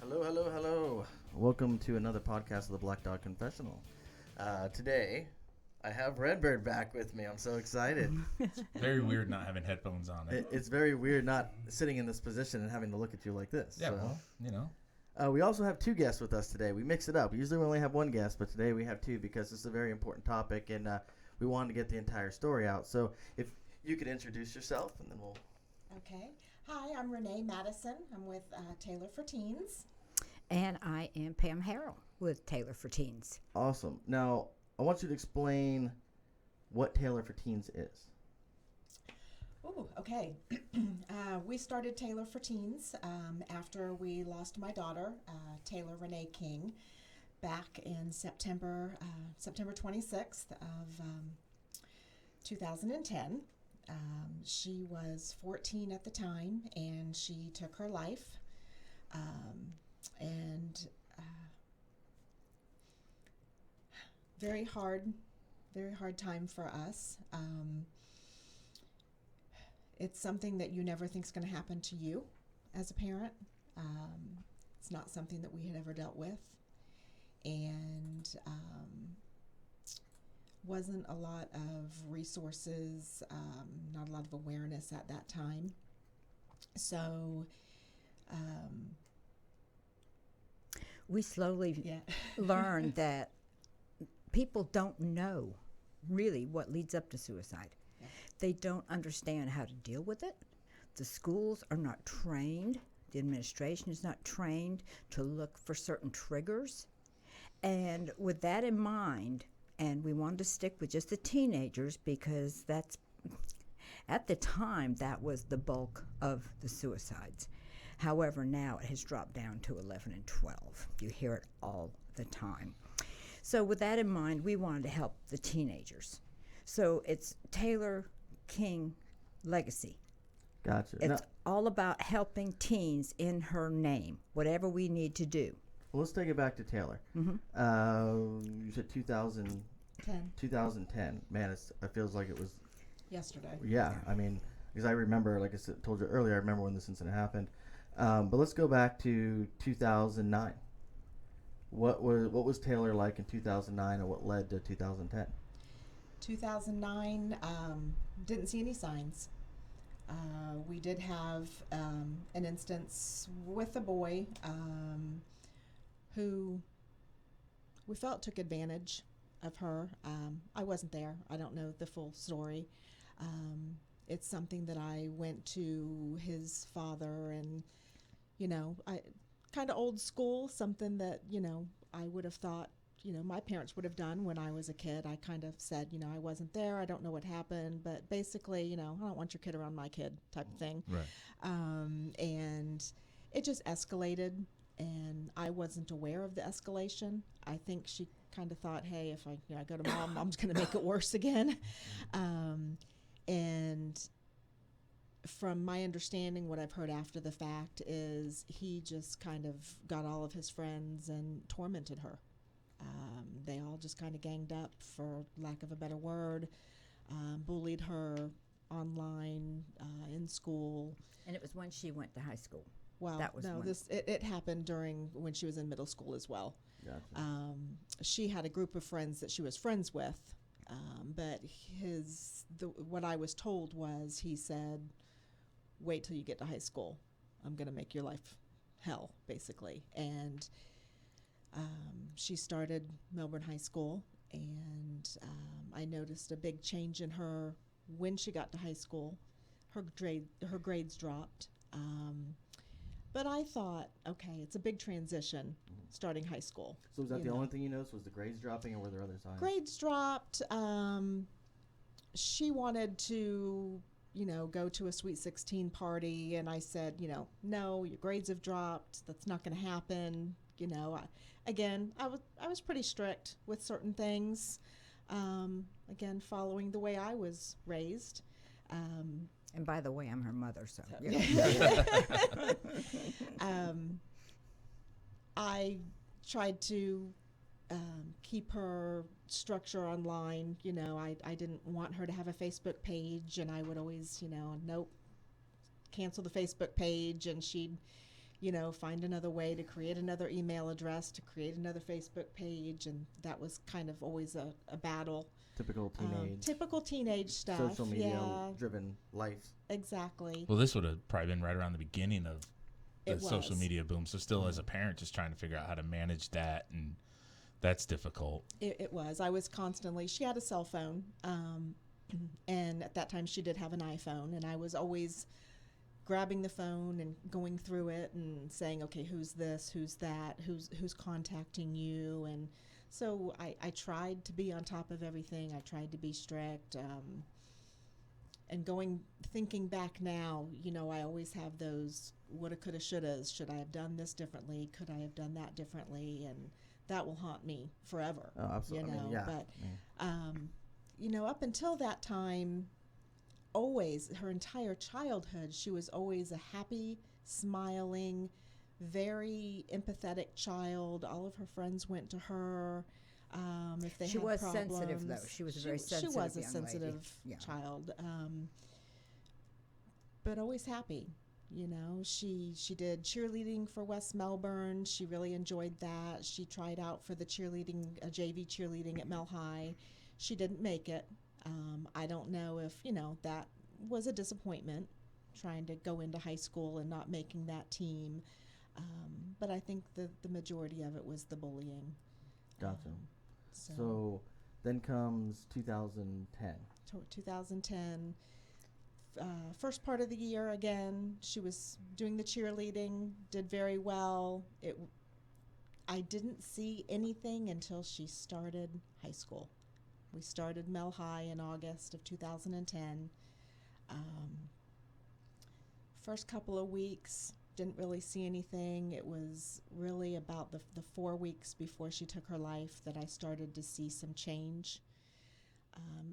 Hello, hello, hello. Welcome to another podcast of the Black Dog Confessional. Today, I have Redbird back with me. I'm so excited. It's very weird not having headphones on. It's very weird not sitting in this position and having to look at you like this. Yeah, so. well, you know. We also have two guests with us today. We mix it up. Usually we only have one guest, but today we have two because this is a very important topic, and we wanted to get the entire story out. So if you could introduce yourself, and then we'll... Okay. Hi, I'm Renae Madison. I'm with Taylor for Teens. And I am Pam Harrell with Taylor for Teens. Awesome. Now, I want you to explain what Taylor for Teens is. Oh, okay. We started Taylor for Teens after we lost my daughter, Taylor Renae King, back in September 26th of 2010. She was 14 at the time, and she took her life. Very hard time for us. It's something that you never think is going to happen to you as a parent. It's not something that we had ever dealt with, and wasn't a lot of resources, not a lot of awareness at that time. So We slowly learned that people don't know really what leads up to suicide. Yeah. They don't understand how to deal with it. The schools are not trained. The administration is not trained to look for certain triggers. And with that in mind, and we wanted to stick with just the teenagers because that's, at the time, that was the bulk of the suicides. However, now it has dropped down to 11 and 12. You hear it all the time. So with that in mind, we wanted to help the teenagers. So it's Taylor King Legacy. Gotcha. It's all about helping teens in her name, whatever we need to do. Well, let's take it back to Taylor. Mm-hmm. You said 2010. Man, it feels like it was yesterday. Yeah, I mean, because I remember, like I told you earlier, I remember when this incident happened. But let's go back to 2009. What was Taylor like in 2009, and what led to 2010? 2009, didn't see any signs. We did have an instance with a boy who we felt took advantage of her. I wasn't there. I don't know the full story. It's something that I went to his father, and I kind of old school, something that I would have thought my parents would have done when I was a kid. I kind of said, I wasn't there, I don't know what happened, but basically, I don't want your kid around my kid type of thing. Right. And it just escalated, and I wasn't aware of the escalation. I think she kind of thought, hey, if I go to mom, mom's going to make it worse again. And from my understanding, what I've heard after the fact is he just kind of got all of his friends and tormented her. They all just kind of ganged up, for lack of a better word, bullied her online, in school. And it was when she went to high school. Well, that was no, it happened during when she was in middle school as well. Gotcha. She had a group of friends that she was friends with, but what I was told was, he said, wait till you get to high school. I'm going to make your life hell, basically. And she started Melbourne High School, and I noticed a big change in her when she got to high school. Her grades dropped. But I thought, okay, it's a big transition starting high school. So was that the only thing you noticed, was the grades dropping, or were there other signs? Grades dropped. She wanted to, go to a Sweet 16 party, and I said, no, your grades have dropped. That's not going to happen. I was pretty strict with certain things. Again, following the way I was raised. And by the way, I'm her mother, so. I tried to keep her structure online. I didn't want her to have a Facebook page, and I would always, nope, cancel the Facebook page, and she'd find another way to create another email address, to create another Facebook page. And that was kind of always a battle. Typical teenage stuff. social media Yeah, driven life. exactly. Well, this would have probably been right around the beginning of the It social was. media boom. So still as a parent, just trying to figure out how to manage that, and that's difficult. It was. I was constantly, she had a cell phone. And at that time she did have an iPhone, and I was always grabbing the phone and going through it and saying, okay, who's this, who's that, who's contacting you. And so I tried to be on top of everything. I tried to be strict. And thinking back now, I always have those woulda, coulda, shouldas. Should I have done this differently? Could I have done that differently? And that will haunt me forever. Oh, absolutely. But up until that time, always, her entire childhood, she was always a happy, smiling, very empathetic child. All of her friends went to her if they She had was problems. sensitive, though. She was a very sensitive She was a young sensitive lady. Yeah. child, but always happy. She did cheerleading for West Melbourne. She really enjoyed that. She tried out for the JV cheerleading at Mel High. She didn't make it. I don't know if, that was a disappointment, trying to go into high school and not making that team. But I think the majority of it was the bullying. Gotcha. So then comes 2010. 2010. First part of the year, again, she was doing the cheerleading, did very well. I didn't see anything until she started high school. We started Mel High in August of 2010. First couple of weeks, didn't really see anything. It was really about the 4 weeks before she took her life that I started to see some change.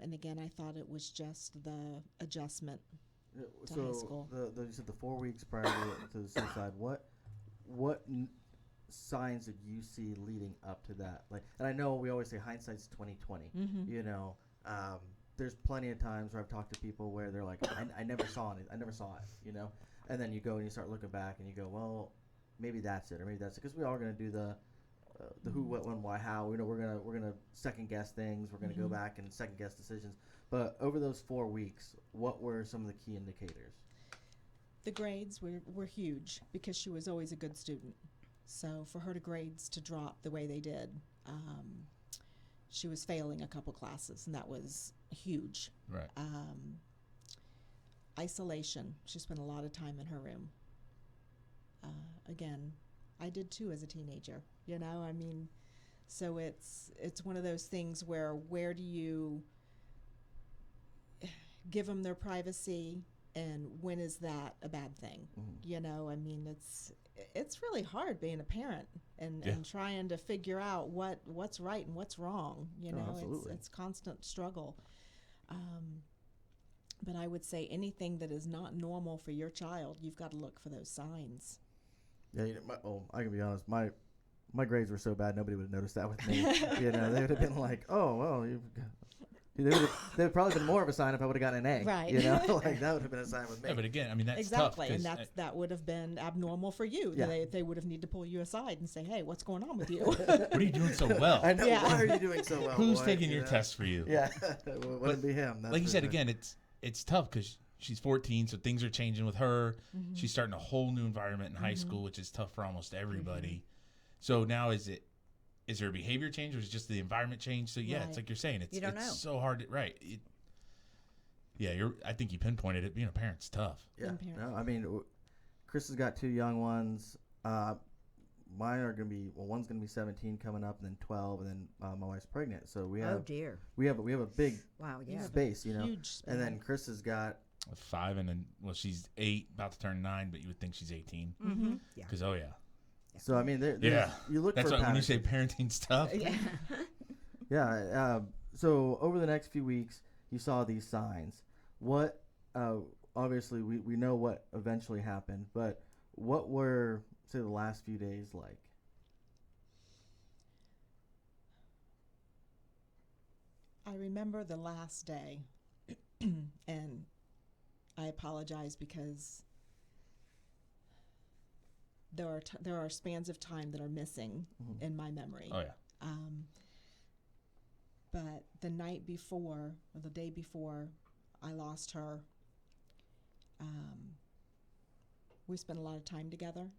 And again, I thought it was just the adjustment to high school. You said the 4 weeks prior to the suicide. What signs did you see leading up to that? And I know we always say hindsight's 20/20. Mm-hmm. There's plenty of times where I've talked to people where they're like, I never saw it. I never saw it. And then you go and you start looking back and you go, well, maybe that's it, or maybe that's it, because we are going to do the who, what, when, why, how. We're gonna second guess things. We're gonna go back and second guess decisions. But over those 4 weeks, what were some of the key indicators? The grades were huge because she was always a good student. So for her grades to drop the way they did, she was failing a couple classes, and that was huge. Right. Isolation. She spent a lot of time in her room. Again, I did too as a teenager. So it's one of those things where do you give them their privacy, and when is that a bad thing? Mm-hmm. It's really hard being a parent and trying to figure out what's right and what's wrong. It's constant struggle. But I would say anything that is not normal for your child, you've got to look for those signs. Yeah, I can be honest. My grades were so bad, nobody would have noticed that with me. They would have been like, "Oh, well, they would probably been more of a sign if I would have gotten an A." Right. That would have been a sign with me. Yeah, but again, that's exactly, tough. And that would have been abnormal for you. Yeah. They would have needed to pull you aside and say, "Hey, what's going on with you?" What are you doing so well? I know. Yeah. Why are you doing so well? Who's boy? taking your test for you? Yeah, it wouldn't be him. That's like you for said, sure. again, it's tough because she's 14, so things are changing with her. Mm-hmm. She's starting a whole new environment in high school, which is tough for almost everybody. So now is there a behavior change, or is it just the environment change? So yeah, Right. it's like you're saying, You don't know. so hard to, right. I think you pinpointed it. Being a parent's tough. Yeah. Parent. No, Chris has got 2 young ones. Mine are gonna be one's gonna be 17 coming up, and then 12, and then my wife's pregnant. So we have Oh dear. we have a big Wow. Yeah. space, Huge space. And then Chris has got 5, and then she's 8, about to turn 9, but you would think she's 18. Mm-hmm. Yeah. Because so you look that's for why when you patterns. say parenting's tough. Yeah. Yeah. So over the next few weeks, you saw these signs. What? Obviously, we know what eventually happened, but what were, say, the last few days like? I remember the last day, and I apologize because there are spans of time that are missing in my memory. Oh yeah. But the night before, or the day before I lost her, we spent a lot of time together.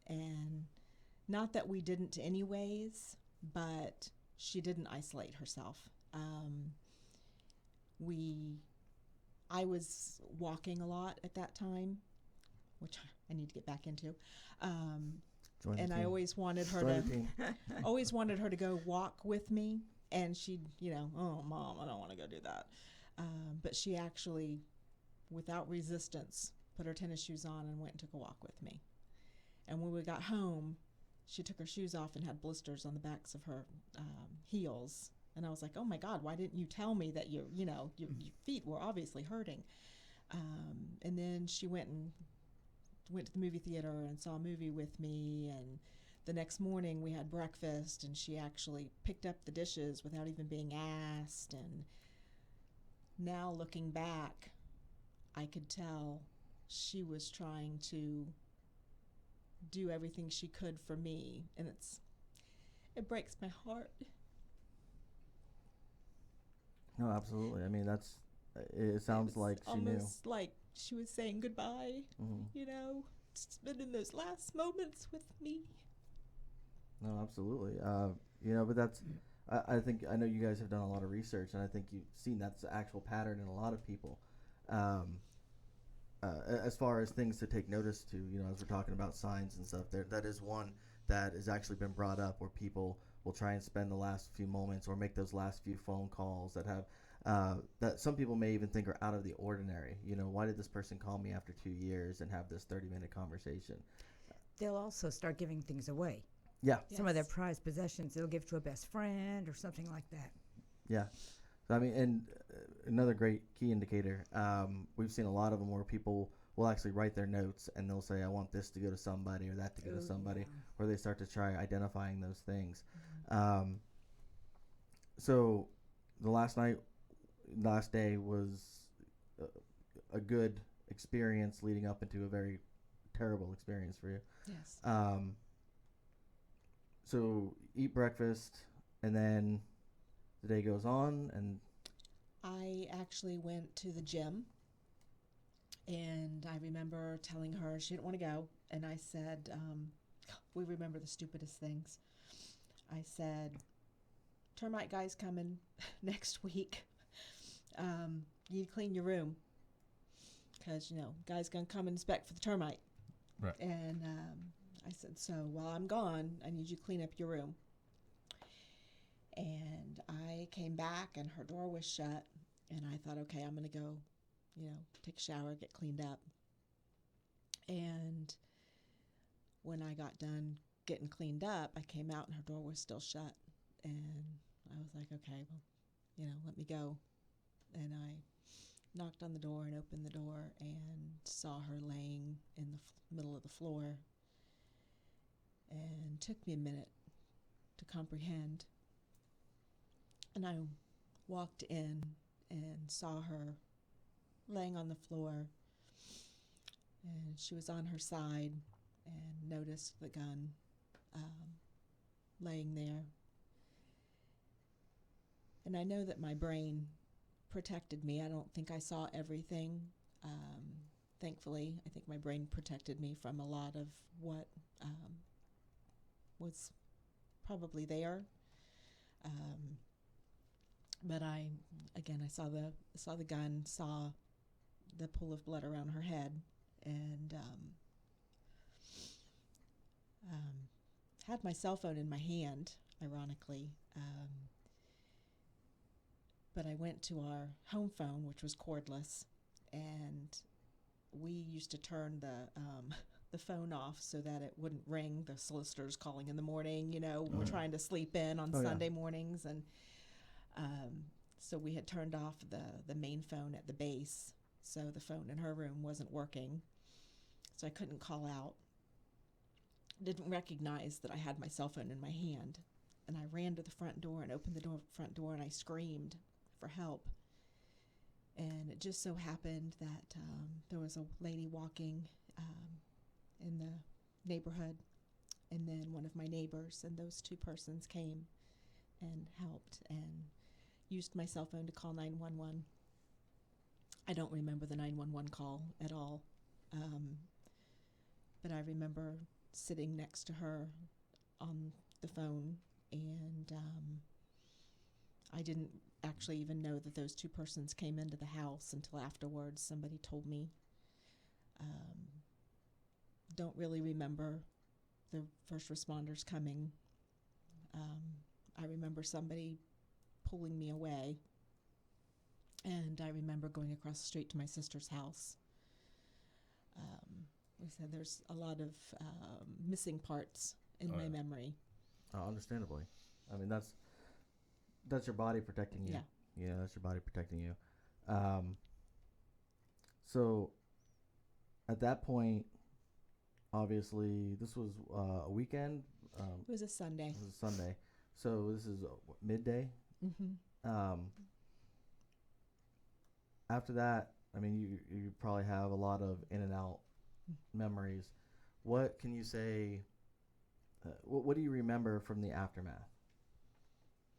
And not that we didn't anyways, but she didn't isolate herself. I was walking a lot at that time, which I need to get back into. Join the And I team. always wanted her Join the to team. always wanted her to go walk with me, and she'd, oh, Mom, I don't want to go do that. But she actually, without resistance, put her tennis shoes on and went and took a walk with me. And when we got home, she took her shoes off and had blisters on the backs of her heels. And I was like, oh my God, why didn't you tell me that your feet were obviously hurting? And then she went to the movie theater and saw a movie with me. And the next morning we had breakfast, and she actually picked up the dishes without even being asked. And now looking back, I could tell she was trying to do everything she could for me, and it breaks my heart. No, absolutely. I mean, it sounds like she knew. Almost like she was saying goodbye, spending those last moments with me. No, absolutely. But that's, I think, I know you guys have done a lot of research, and I think you've seen that's the actual pattern in a lot of people. As far as things to take notice to, as we're talking about signs and stuff, that is one that has actually been brought up, where people will try and spend the last few moments or make those last few phone calls that have that some people may even think are out of the ordinary. Why did this person call me after 2 years and have this 30-minute conversation? They'll also start giving things away. Yeah. Some of their prized possessions they'll give to a best friend or something like that. Yeah. So, I mean, and another great key indicator, we've seen a lot of them where people will actually write their notes and they'll say, I want this to go to somebody or that to go to somebody, yeah. or they start to try identifying those things. So the last day was a good experience leading up into a very terrible experience for you. Yes. So eat breakfast, and then the day goes on, and I actually went to the gym, and I remember telling her she didn't want to go, and I said, we remember the stupidest things. I said, termite guy's coming next week. You need to clean your room, because, guy's going to come and inspect for the termite. Right. And I said, so while I'm gone, I need you to clean up your room. And I came back, and her door was shut, and I thought, okay, I'm going to go, take a shower, get cleaned up. And when I got done getting cleaned up, I came out, and her door was still shut. And I was like, okay, well, let me go. And I knocked on the door and opened the door and saw her laying in the middle of the floor. And took me a minute to comprehend. And I walked in and saw her laying on the floor, and she was on her side, and noticed the gun laying there. And I know that my brain protected me. I don't think I saw everything. Thankfully, I think my brain protected me from a lot of what was probably there. But I saw the gun, saw the pool of blood around her head, and had my cell phone in my hand, ironically. But I went to our home phone, which was cordless, and we used to turn the phone off so that it wouldn't ring. The solicitors calling in the morning, we're trying to sleep in on Sunday mornings, and so we had turned off the main phone at the base, so the phone in her room wasn't working, so I couldn't call out. Didn't recognize that I had my cell phone in my hand, and I ran to the front door and opened the front door, and I screamed for help. And it just so happened that there was a lady walking in neighborhood, and then one of my neighbors, and those two persons came and helped and used my cell phone to call 911. I don't remember the 911 call at all, but I remember sitting next to her on the phone, and I didn't actually even know that those two persons came into the house until afterwards. Somebody told me. Don't really remember the first responders coming. I remember somebody pulling me away, and I remember going across the street to my sister's house. Like I said, there's a lot of missing parts in my memory. Understandably. I mean, that's your body protecting you. Yeah, that's your body protecting you. So at that point, obviously, this was a weekend. It was a Sunday. It was a Sunday. So this is midday. Mm-hmm. After that, I mean, you probably have a lot of in and out memories. What can you say? What do you remember from the aftermath?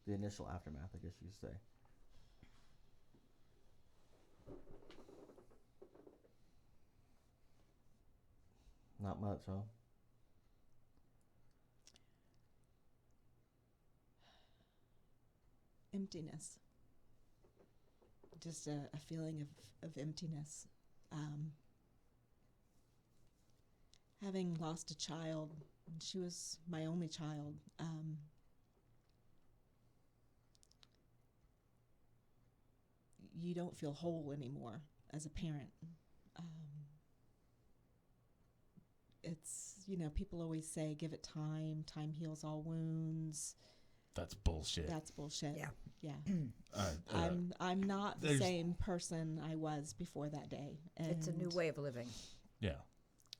The initial aftermath, I guess you could say. Not much, huh? Emptiness. Just a feeling of emptiness. Having lost a child, she was my only child. You don't feel whole anymore as a parent. It's, people always say, give it time. Time heals all wounds. That's bullshit. That's bullshit. Yeah. I'm not the same person I was before that day. And it's a new way of living. Yeah.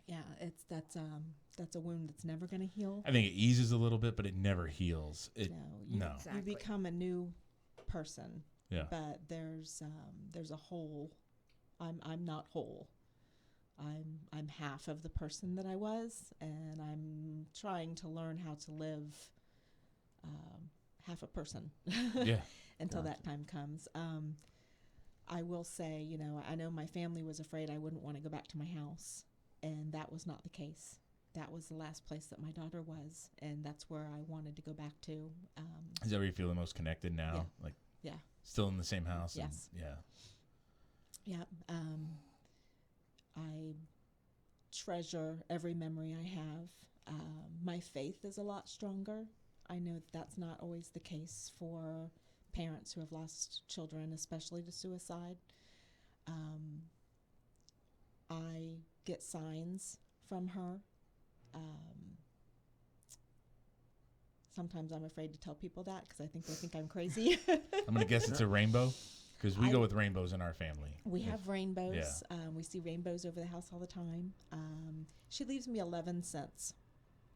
Yeah, that's a wound that's never going to heal. I think it eases a little bit, but it never heals. No. You become a new person. Yeah. But there's a hole. I'm not whole. I'm half of the person that I was, and I'm trying to learn how to live half a person. Yeah. Until that time comes. I will say, I know my family was afraid I wouldn't want to go back to my house, and that was not the case. That was the last place that my daughter was, and that's where I wanted to go back to. Is that where you feel the most connected now? Yeah. Still in the same house? Yes. Yeah. I treasure every memory I have. My faith is a lot stronger. I know that's not always the case for parents who have lost children, especially to suicide. I get signs from her. Sometimes I'm afraid to tell people that because I think they think I'm crazy. I'm going to guess it's a rainbow because we go with rainbows in our family. We have rainbows. Yeah. We see rainbows over the house all the time. She leaves me 11 cents.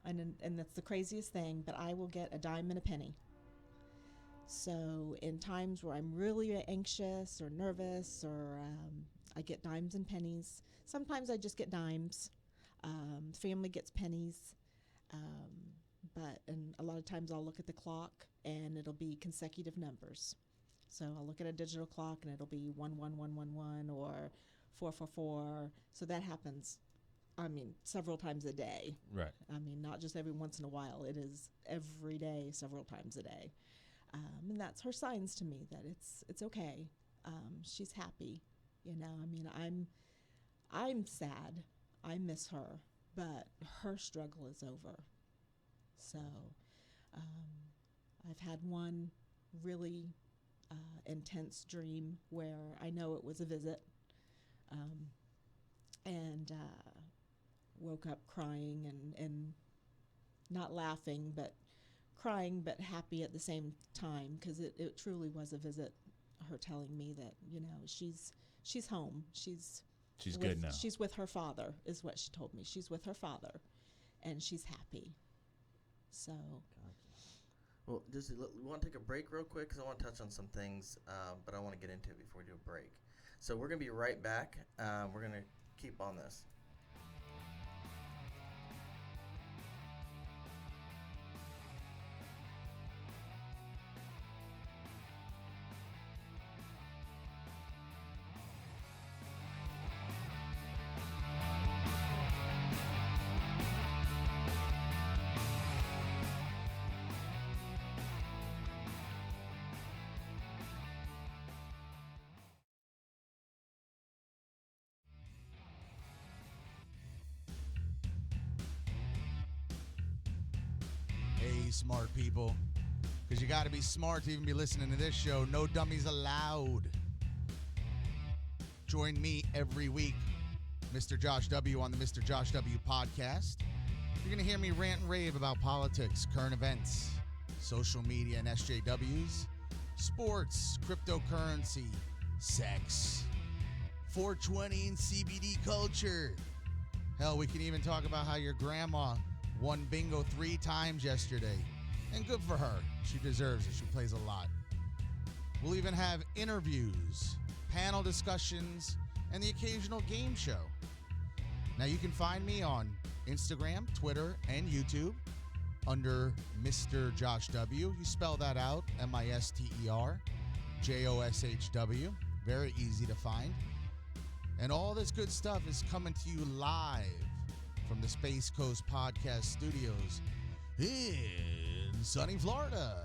And that's the craziest thing, but I will get a dime and a penny. So in times where I'm really anxious or nervous, or I get dimes and pennies. Sometimes I just get dimes. Family gets pennies. And a lot of times I'll look at the clock and it'll be consecutive numbers. So I'll look at a digital clock and it'll be 11111 or 444. So that happens, several times a day. Right. Not just every once in a while. It is every day, several times a day. And that's her signs to me that it's okay. She's happy. I'm sad. I miss her, but her struggle is over. So I've had one really intense dream where I know it was a visit, and woke up crying and not laughing, but crying, but happy at the same time, because it truly was a visit. Her telling me that she's home. She's good now. She's with her father, is what she told me. She's with her father, and she's happy. So. Gotcha. Well, we want to take a break real quick because I want to touch on some things, but I want to get into it before we do a break. So we're going to be right back. We're going to keep on this. be smart, people. Because you got to be smart to even be listening to this show. No dummies allowed. Join me every week, Mr. Josh W. on the Mr. Josh W. podcast. You're going to hear me rant and rave about politics, current events, social media and SJWs, sports, cryptocurrency, sex, 420 and CBD culture. Hell, we can even talk about how your grandma won bingo 3 times yesterday. And good for her. She deserves it. She plays a lot. We'll even have interviews, panel discussions, and the occasional game show. Now you can find me on Instagram, Twitter, and YouTube under Mr. Josh W. You spell that out, MisterJoshw. Very easy to find. And all this good stuff is coming to you live from the Space Coast Podcast Studios in sunny Florida.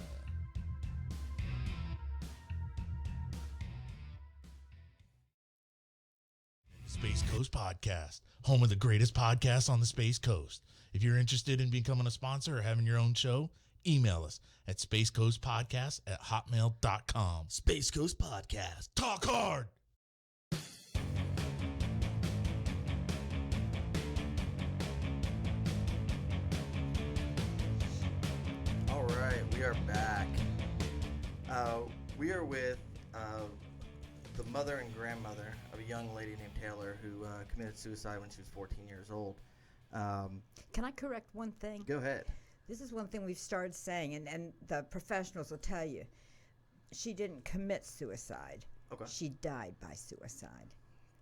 Space Coast Podcast, home of the greatest podcasts on the Space Coast. If you're interested in becoming a sponsor or having your own show, email us at spacecoastpodcast@hotmail.com. Space Coast Podcast. Talk hard! All right, we are back. We are with the mother and grandmother of a young lady named Taylor who committed suicide when she was 14 years old. Can I correct one thing? Go ahead. This is one thing we've started saying, and the professionals will tell you. She didn't commit suicide. Okay. She died by suicide.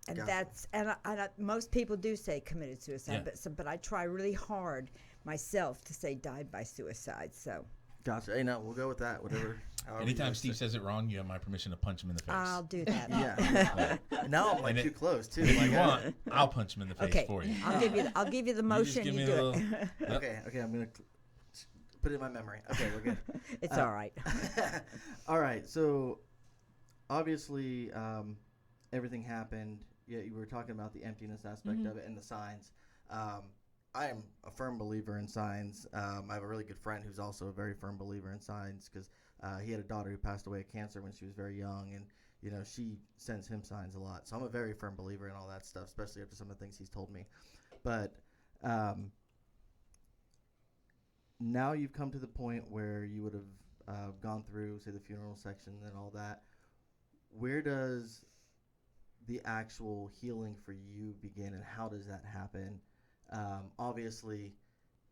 And Gotcha. that's most people do say committed suicide, Yeah. but I try really hard myself to say died by suicide. So Gotcha. Hey, no, we'll go with that. Whatever. however you Anytime guys Steve say. says it wrong, you have my permission to punch him in the face. I'll do that. Yeah. Now I'm like And too close too. If Like, you want, I'll punch him in the face Okay, for you. I'll give you the You just motion. give You me do a it. little- Yep. Okay. I'm gonna put it in my memory. Okay, we're good. It's all right. All right. So obviously, everything happened. Yeah, you were talking about the emptiness aspect of it and the signs. I am a firm believer in signs. I have a really good friend who's also a very firm believer in signs because he had a daughter who passed away of cancer when she was very young, and she sends him signs a lot. So I'm a very firm believer in all that stuff, especially after some of the things he's told me. But now you've come to the point where you would have gone through, say, the funeral section and all that. Where does the actual healing for you begin, and how does that happen? Obviously,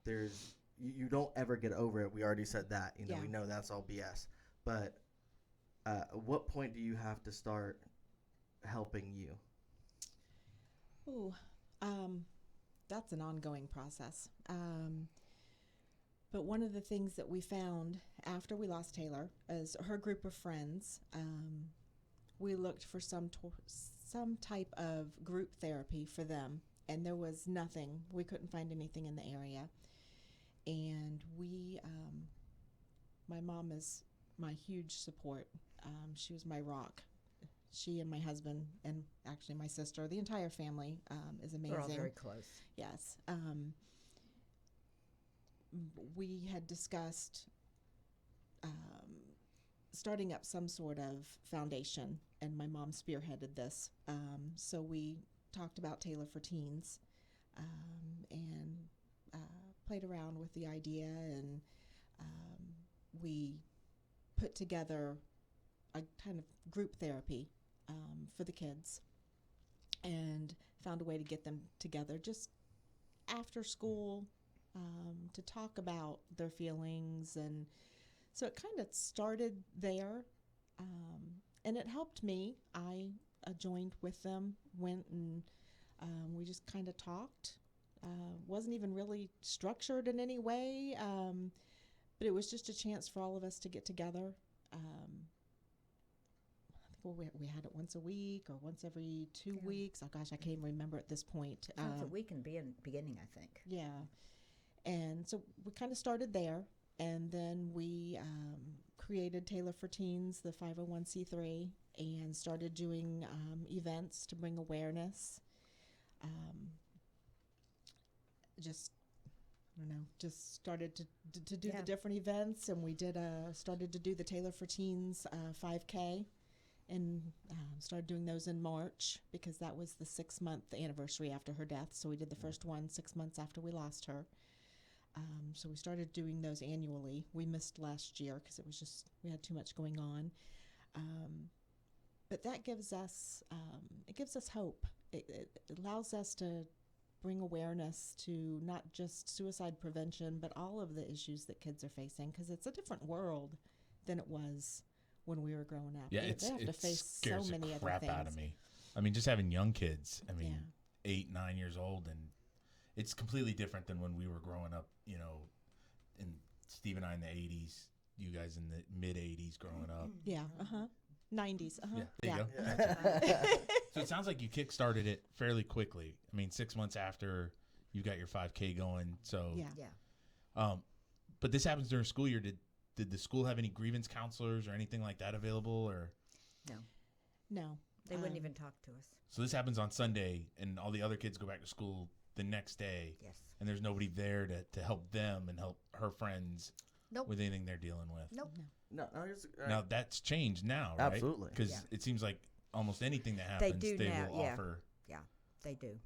you don't ever get over it. We already said that. Yeah. We know that's all BS. But at what point do you have to start helping you? Ooh, that's an ongoing process. But one of the things that we found after we lost Taylor is her group of friends. We looked for some type of group therapy for them, and there was nothing. We couldn't find anything in the area. And my mom is my huge support. She was my rock. She and my husband, and actually my sister, the entire family is amazing. We're all very close. Yes. We had discussed starting up some sort of foundation, and my mom spearheaded this. So we talked about Taylor for Teens and played around with the idea, and we put together a kind of group therapy for the kids and found a way to get them together just after school to talk about their feelings. And so it kind of started there, and it helped me. I joined with them, went and we just kind of talked. Wasn't even really structured in any way, but it was just a chance for all of us to get together. I think we had it once a week or once every 2 weeks. Oh gosh, I can't even remember at this point. Once a week in the beginning, I think. Yeah. And so we kind of started there, and then we created Taylor for Teens, the 501c3, and started doing events to bring awareness. Just I don't know, just started to do Yeah. the different events, and we did started to do the Taylor for Teens 5K, and started doing those in March because that was the 6-month anniversary after her death. So we did the first one 6 months after we lost her. So we started doing those annually. We missed last year because it was just we had too much going on. But that gives us hope. It allows us to bring awareness to not just suicide prevention, but all of the issues that kids are facing, because it's a different world than it was when we were growing up. Yeah, they have to it face scares so many the other crap things. out of me. I mean, just having young kids. I mean, Yeah. 8, 9 years old, and it's completely different than when we were growing up. You know, in Steve and I in the 80s, you guys in the mid 80s growing up. Yeah. 90s. Yeah, there you go. Yeah. So it sounds like you kickstarted it fairly quickly. I mean, 6 months after you got your 5K going. So, Yeah. Yeah. But this happens during school year. Did the school have any grievance counselors or anything like that available? Or No. They wouldn't even talk to us. so this happens on Sunday, and all the other kids go back to school the next day, Yes. and there's nobody there to help them and help her friends Nope. with anything they're dealing with. Nope. No, here's, Now that's changed now, right? Absolutely. Because Yeah. it seems like almost anything that They happens, do they now, will yeah. offer. Yeah, they do.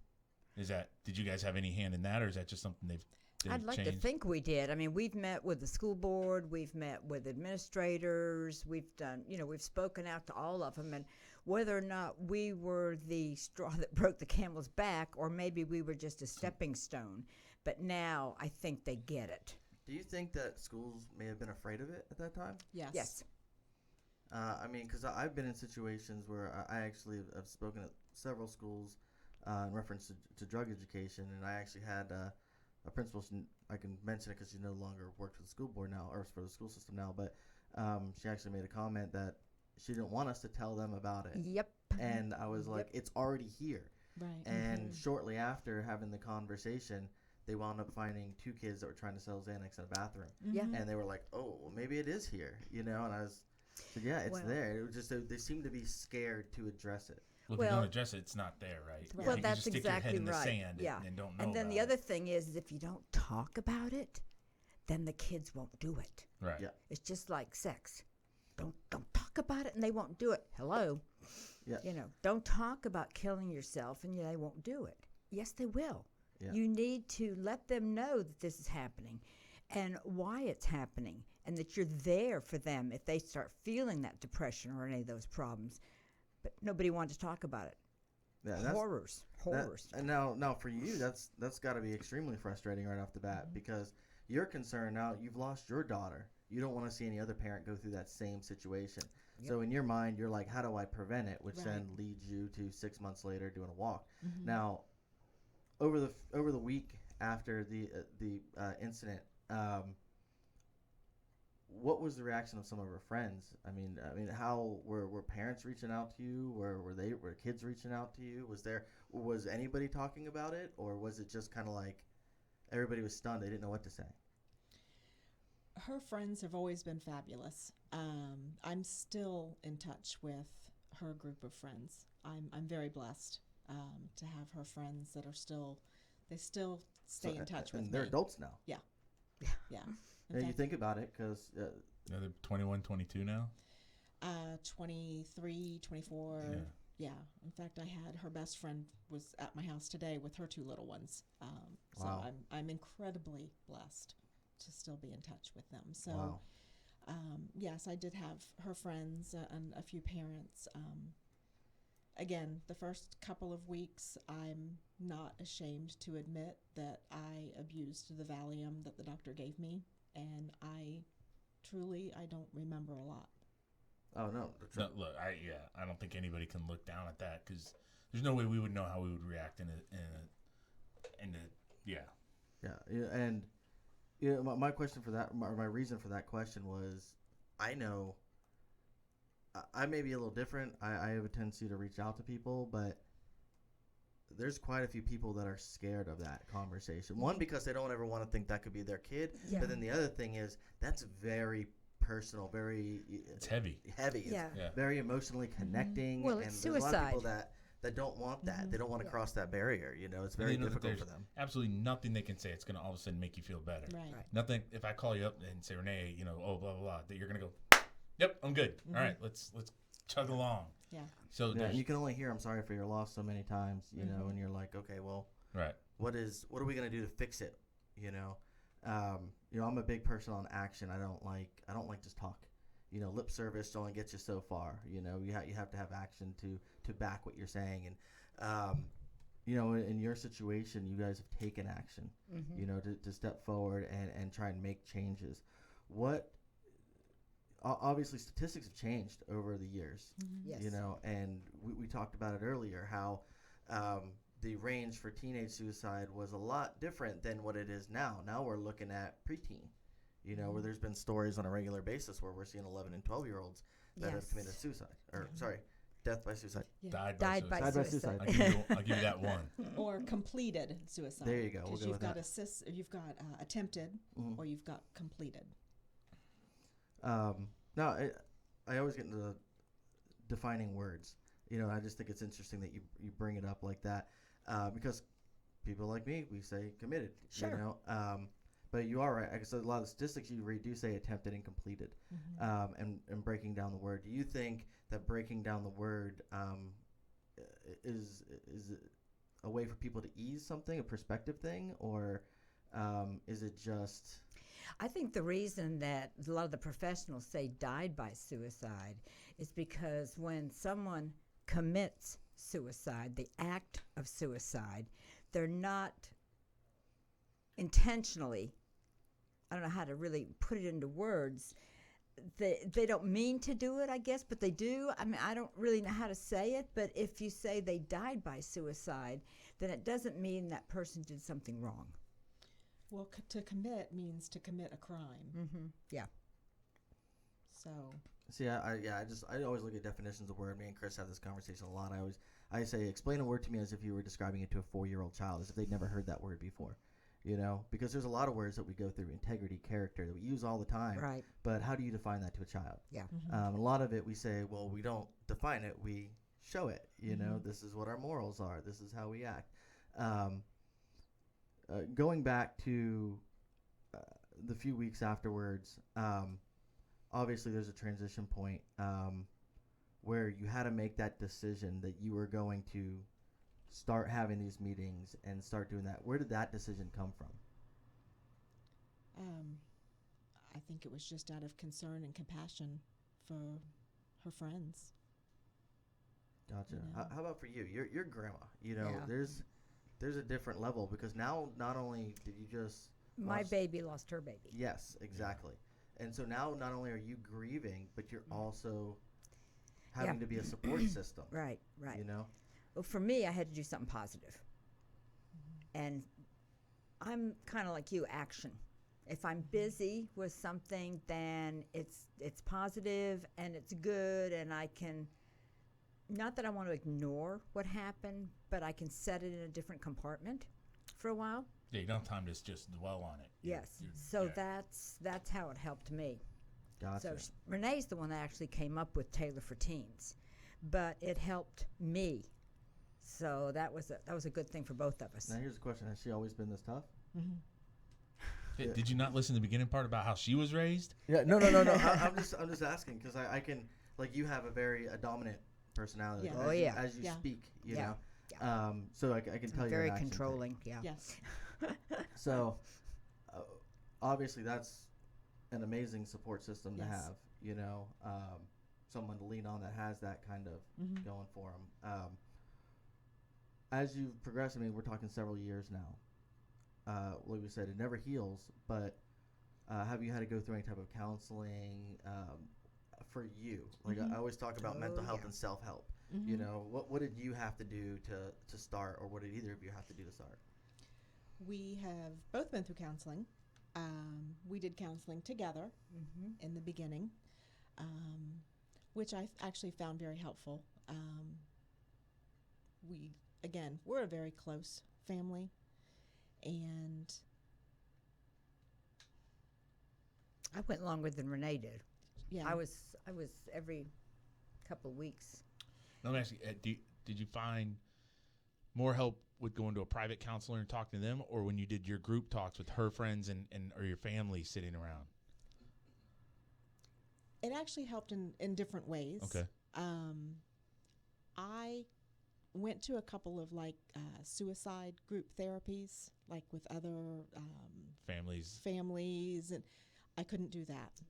Did you guys have any hand in that, or is that just something they've I'd like changed? to think we did. I mean, we've met with the school board, we've met with administrators, we've done, we've spoken out to all of them, and whether or not we were the straw that broke the camel's back, or maybe we were just a stepping stone, but now I think they get it. Do you think that schools may have been afraid of it at that time? Yes. Yes. I mean, because I've been in situations where I actually have spoken at several schools in reference to drug education, and I actually had a principal. I can mention it because she no longer works for the school board now, or for the school system now, but she actually made a comment that she didn't want us to tell them about it. Yep. And I was like, it's already here. Right. And shortly after having the conversation, they wound up finding 2 kids that were trying to sell Xanax in a bathroom. Yeah. And they were like, oh, well, maybe it is here, And I said, yeah, it's Well- there. It was just they seem to be scared to address it. Well, if you Well- don't address it, it's not there, right? Right. Well, You can that's just stick your head exactly in the right. sand Yeah. and don't know And then about the it. other thing is, if you don't talk about it, then the kids won't do it. Right. Yeah. It's just like sex. Don't talk about it, and they won't do it. Hello. Yeah. Don't talk about killing yourself, and they won't do it. Yes, they will. Yeah. You need to let them know that this is happening, and why it's happening, and that you're there for them if they start feeling that depression or any of those problems. But nobody wanted to talk about it. Yeah, Horrors. And now for you, that's got to be extremely frustrating right off the bat because you're concerned now. You've lost your daughter. You don't want to see any other parent go through that same situation. Yep. So in your mind, you're like, how do I prevent it? Which Right. then leads you to 6 months later doing a walk. Mhm. Now, over the week after the incident, what was the reaction of some of her friends? I mean, how were parents reaching out to you? Were kids reaching out to you? Was anybody talking about it, or was it just kind of like everybody was stunned? They didn't know what to say. Her friends have always been fabulous. I'm still in touch with her group of friends. I'm very blessed to have her friends that are still stay in touch with and me. they're adults now. Yeah. In Yeah, you fact, think about it, because They're 21, 22 now. 23, 24. Yeah. Yeah. In fact, I had her best friend was at my house today with her 2 little ones. So Wow. I'm incredibly blessed to still be in touch with them. So wow. yes, I did have her friends and a few parents. Again, the first couple of weeks, I'm not ashamed to admit that I abused the Valium that the doctor gave me, and I don't remember a lot. Oh no. No, look, I don't think anybody can look down at that because there's no way we would know how we would react in a yeah. Yeah, and my question for that, my reason for that question was, I know I may be a little different. I have a tendency to reach out to people, but there's quite a few people that are scared of that conversation. One, because they don't ever want to think that could be their kid, Yeah. but then the other thing is that's very personal, very It's heavy. heavy. It's Yeah. Yeah. very emotionally connecting. Well, and it's there's a lot of people suicide. that don't want that. Mhm. They don't want to Yeah. cross that barrier. You know, it's And very they know that difficult for there's them. absolutely nothing they can say. It's going to all of a sudden make you feel better. Right. Right. Nothing. If I call you up and say, Renee, you know, oh, blah, blah, blah, that you're going to go, yep, I'm good. All right, let's chug along. Yeah. So Yeah, there's, and you can only hear "I'm sorry for your loss" so many times, you know, and you're like, okay, well, right. what are we gonna do to fix it? You know, I'm a big person on action. I don't like just talk. You know, lip service only gets you so far. You know, you have to have action to back what you're saying. And you know, in your situation, you guys have taken action. You know, to step forward and try and make changes. What obviously statistics have changed over the years. Yes. You know, and we talked about it earlier how the range for teenage suicide was a lot different than what it is now. Now we're looking at preteen, you know, where there's been stories on a regular basis where we're seeing 11 and 12-year-olds that have Yes. committed suicide, or sorry, death by suicide. Yeah. Died Died by by suicide. suicide. I'll give you that one. Or completed suicide. There you go. We'll Because go you've with got that. you've got attempted, Mhm. or you've got completed. No, I always get into defining words. You know, I just think it's interesting that you bring it up like that because people like me, we say committed. Sure. You know, but you are right. I guess a lot of the statistics you read do say attempted and completed, and breaking down the word. Do you think that breaking down the word is a way for people to ease something, a perspective thing, or is it just? I think the reason that a lot of the professionals say died by suicide is because when someone commits suicide, the act of suicide, they're not intentionally, I don't know how to really put it into words, they don't mean to do it, I guess, but they do. I mean, I don't really know how to say it, but if you say they died by suicide, then it doesn't mean that person did something wrong. Well, to commit means to commit a crime. Mm-hmm. Yeah. So, See, I always look at definitions of word. Me and Chris have this conversation a lot. I say explain a word to me as if you were describing it to a 4-year-old child, as if they'd never heard that word before. You know, because there's a lot of words that we go through, integrity, character, that we use all the time. Right. But how do you define that to a child? Yeah. A lot of it we say, well, we don't define it, we show it. You know, this is what our morals are. This is how we act. Going back to the few weeks afterwards, obviously there's a transition point where you had to make that decision that you were going to start having these meetings and start doing that. Where did that decision come from? I think it was just out of concern and compassion for her friends. Gotcha. You know. How about for you? Your grandma. You know, Yeah. there's a different level because now not only did you just My lost- baby lost her baby. Yes, exactly. And so now not only are you grieving, but you're also having to be a support system. Right, right. You know. Well, for me, I had to do something positive. And I'm kind of like you, action. If I'm busy with something, then it's positive and it's good, and I can, not that I want to ignore what happened, but I can set it in a different compartment for a while. Yeah, you don't have time to just dwell on it. Yes. You're- So yeah. that's how it helped me. Gotcha. So Renee's the one that actually came up with Taylor for Teens, but it helped me. So that was a good thing for both of us. Now here's a question: has she always been this tough? Hey, did you not listen to the beginning part about how she was raised? Yeah. No. I'm just asking because I can, like, you have a dominant personality. Yeah. Like, Oh, as yeah. You, as you Yeah. speak, you Yeah. know. Yeah. So I can tell you're Very an action taker. controlling. Yeah. Yes. So, obviously, that's an amazing support system to Yes. have. You know, someone to lean on that has that kind of going for them. As you've progressed, I mean, we're talking several years now. Like we said, it never heals. But have you had to go through any type of counseling for you? Like I always talk about Oh, mental health yeah. and self-help. You know, what did you have to do to start, or what did either of you have to do to start? We have both been through counseling. We did counseling together in the beginning, which I actually found very helpful. We're a very close family, and I went longer than Renee did. yeah, I was every couple of weeks. Let me ask you, did you find more help with going to a private counselor and talking to them, or when you did your group talks with her friends and or your family sitting around? It actually helped in different ways. Okay. I went to a couple of suicide group therapies, like with other families, and I couldn't do that.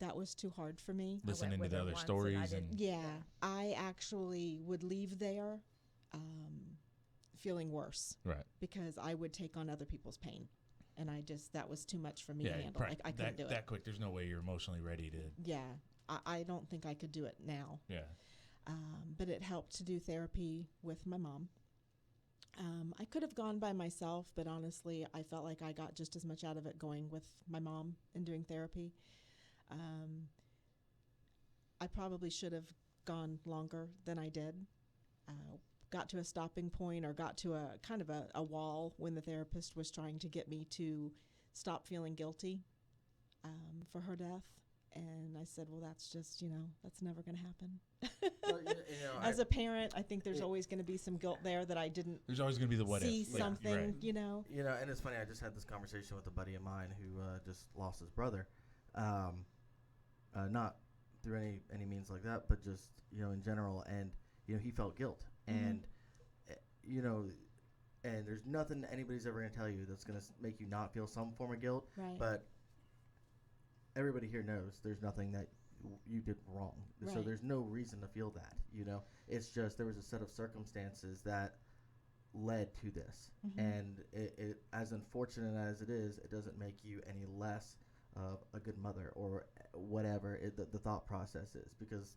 That was too hard for me. Listening to the other once stories. Yeah, I actually would leave there feeling worse. Right. Because I would take on other people's pain. And that was too much for me to handle. I couldn't do it. That quick, there's no way you're emotionally ready to. Yeah, I don't think I could do it now. Yeah. But it helped to do therapy with my mom. I could have gone by myself, but honestly, I felt like I got just as much out of it going with my mom and doing therapy. I probably should have gone longer than I did. Got to a stopping point, or got to a kind of a wall when the therapist was trying to get me to stop feeling guilty for her death. And I said, well, that's just, that's never going to happen. Well, As a parent, I think there's always going to be some guilt there that I didn't There's always going to be the what see if. something, Right. And it's funny. I just had this conversation with a buddy of mine who just lost his brother, not through any means like that, but just in general. And he felt guilt, and and there's nothing anybody's ever going to tell you that's going to make you not feel some form of guilt. Right. But everybody here knows there's nothing that you did wrong, so Right. there's no reason to feel that. It's just there was a set of circumstances that led to this, and it as unfortunate as it is, it doesn't make you any less of a good mother or whatever the thought process is, because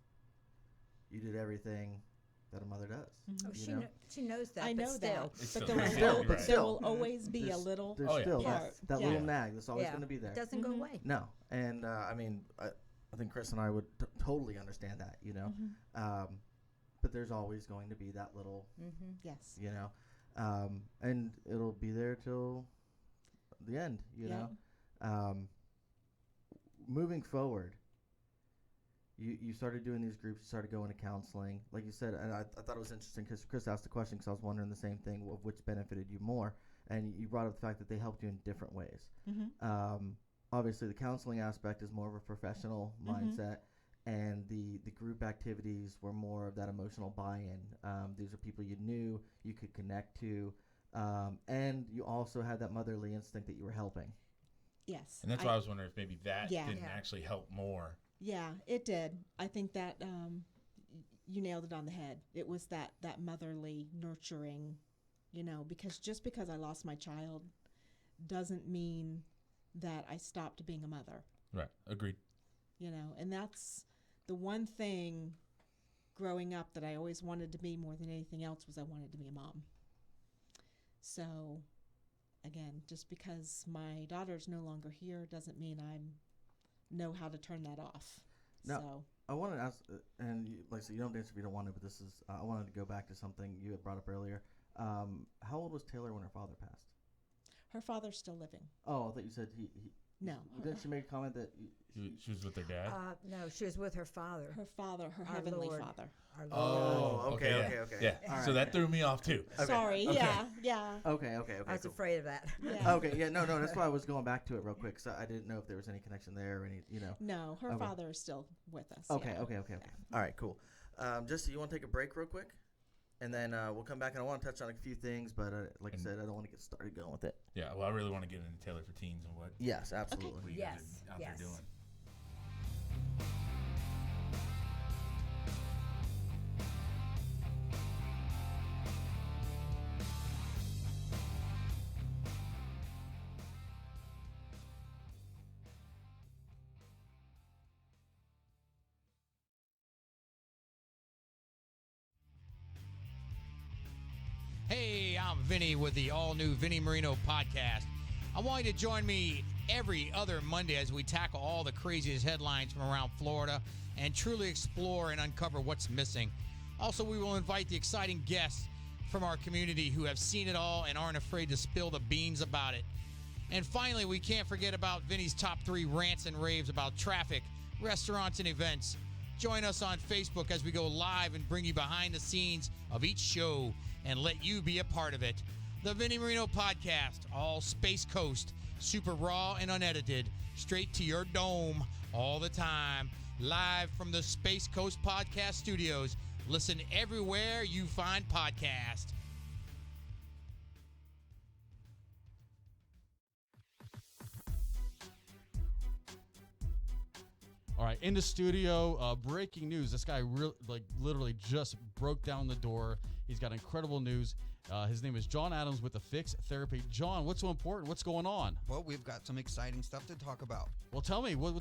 you did everything that a mother does. Oh, you know? she knows that. I but know still. that, It's but still there will, right. still, Right. there Still. will always be a little. There's Oh, yeah. still part. that Yeah. little nag that's always Yeah. going to be there. It doesn't go away. No, and I mean, I think Chris and I would totally understand that, but there's always going to be that little, Yes. and it'll be there till the end, Yeah. Moving forward, you started doing these groups, you started going to counseling, like you said, and I thought it was interesting because Chris asked the question, because I was wondering the same thing, of which benefited you more, and you brought up the fact that they helped you in different ways. Obviously, the counseling aspect is more of a professional mindset, and the group activities were more of that emotional buy-in. These are people you knew, you could connect to, and you also had that motherly instinct that you were helping. Yes. And that's why I was wondering if maybe that Yeah. didn't Yeah. actually help more. Yeah, it did. I think that you nailed it on the head. It was that motherly nurturing, because just because I lost my child doesn't mean that I stopped being a mother, Right. Agreed. and that's the one thing growing up that I always wanted to be more than anything else, was I wanted to be a mom. So again, just because my daughter's no longer here doesn't mean I know how to turn that off. No. So I wanted to ask, and like I said, you don't answer if you don't want to, but this is, I wanted to go back to something you had brought up earlier. How old was Taylor when her father passed? her father's still living. Oh, I thought you said he No, didn't she make a comment that She was with her dad. No, she was with her father. her father, her Our heavenly Lord. father. Our Lord. Oh, okay, yeah. okay. Yeah. All So right. that threw me off too. Okay, Sorry, okay. yeah. Okay, I was cool. afraid of that. Yeah. Okay, yeah, no, that's why I was going back to it real quick, so I didn't know if there was any connection there or any, No, her Okay. father is still with us. Okay, yeah. okay. All right, cool. Jesse, you want to take a break real quick? And then we'll come back, and I want to touch on a few things, but like I said, I don't want to get started going with it. Yeah. Well, I really want to get into Taylor for Teens and what Yes, absolutely. you Yes, guys are out yes. there doing. Hey, I'm Vinny with the all-new Vinny Marino podcast. I want you to join me every other Monday as we tackle all the craziest headlines from around Florida and truly explore and uncover what's missing. Also, we will invite the exciting guests from our community who have seen it all and aren't afraid to spill the beans about it. And finally, we can't forget about Vinny's top 3 rants and raves about traffic, restaurants, and events. Join us on Facebook as we go live and bring you behind the scenes of each show and let you be a part of it. The Vinny Marino Podcast, all Space Coast, super raw and unedited, straight to your dome all the time, live from the Space Coast Podcast Studios. Listen everywhere you find podcasts. All right, in the studio, breaking news. This guy literally just broke down the door. He's got incredible news. His name is John Adams with the Fix Therapy. John, what's so important? What's going on? Well, we've got some exciting stuff to talk about. Well, tell me, what do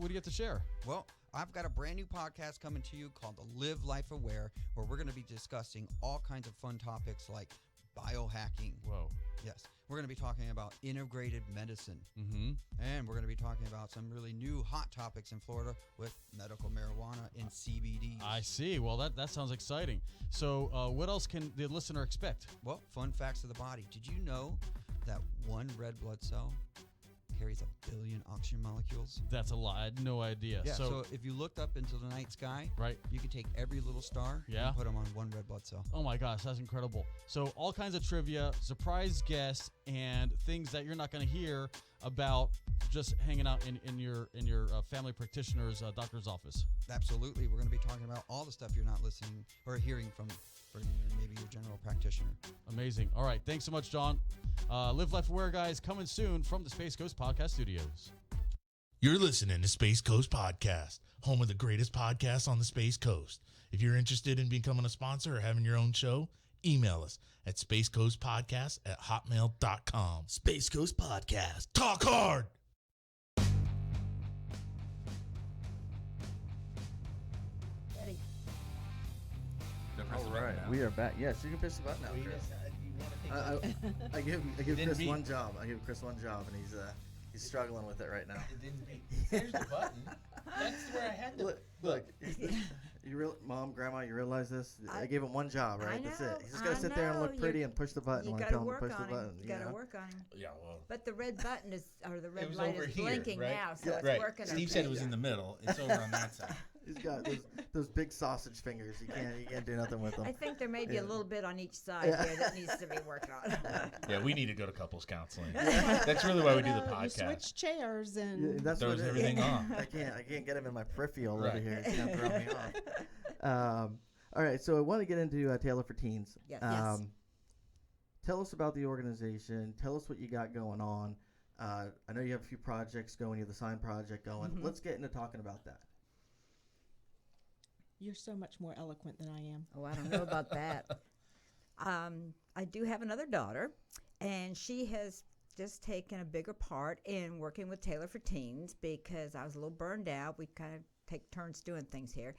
you get to share? Well, I've got a brand new podcast coming to you called the Live Life Aware, where we're going to be discussing all kinds of fun topics like biohacking. Whoa. Yes. We're going to be talking about integrated medicine. Mm-hmm. And we're going to be talking about some really new hot topics in Florida with medical marijuana and CBD. I see. Well, that sounds exciting. So what else can the listener expect? Well, fun facts of the body. Did you know that one red blood cell carries 1 billion oxygen molecules? That's a lot. I had no idea. Yeah, so if you looked up into the night sky, right, you could take every little star and put them on one red blood cell. Oh my gosh, that's incredible. So all kinds of trivia, surprise guests, and things that you're not going to hear about just hanging out in your family practitioner's doctor's office. Absolutely. We're going to be talking about all the stuff you're not listening or hearing from maybe your general practitioner. Amazing. All right. Thanks so much, John. Live Life Aware, guys, coming soon from the Space Coast Podcast Studios. You're listening to Space Coast Podcast, home of the greatest podcasts on the Space Coast. If you're interested in becoming a sponsor or having your own show, email us at spacecoastpodcast@hotmail.com. Space Coast Podcast. Talk hard! All right, we are back. Yes, you can press the button now, Chris. I give Chris one job. I give Chris one job, and he's struggling with it right now. There's the button. That's where I had to look. Mom, Grandma, you realize this? I gave him one job, right? That's it. He's just gotta sit there and look pretty and push the button when I tell him to push the button. You gotta work on him. Yeah, well. But the red button the red was light over is here, blinking right? now, so it's Right. working. Steve said it was in the middle. It's over on that side. He's got those big sausage fingers. You can't do nothing with them. I think there may be a little bit on each side there that needs to be worked on. Yeah, we need to go to couples counseling. That's really why we do the You podcast. switch chairs and That's Throws what it is. everything off. I can't get him in my peripheral over Right. here. It's gonna throw me off. All right, so I want to get into Taylor for Teens. Yes. Yes. Tell us about the organization. Tell us what you got going on. I know you have a few projects going. You have the sign project going. Mm-hmm. Let's get into talking about that. you're so much more eloquent than I am. Oh, I don't know about that. I do have another daughter, and she has just taken a bigger part in working with Taylor for Teens because I was a little burned out. We kind of take turns doing things here.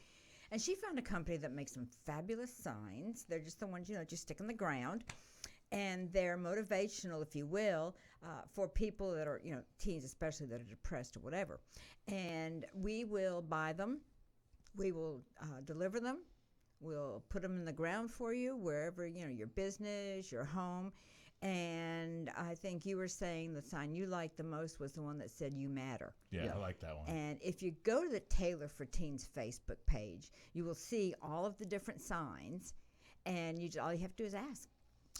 And she found a company that makes some fabulous signs. They're just the ones, just stick in the ground. And they're motivational, if you will, for people that are, teens especially, that are depressed or whatever. And we will buy them. We will deliver them. We'll put them in the ground for you, wherever, your business, your home. And I think you were saying the sign you liked the most was the one that said "You Matter." Yeah, I like that one. And if you go to the Taylor for Teens Facebook page, you will see all of the different signs, and all you have to do is ask.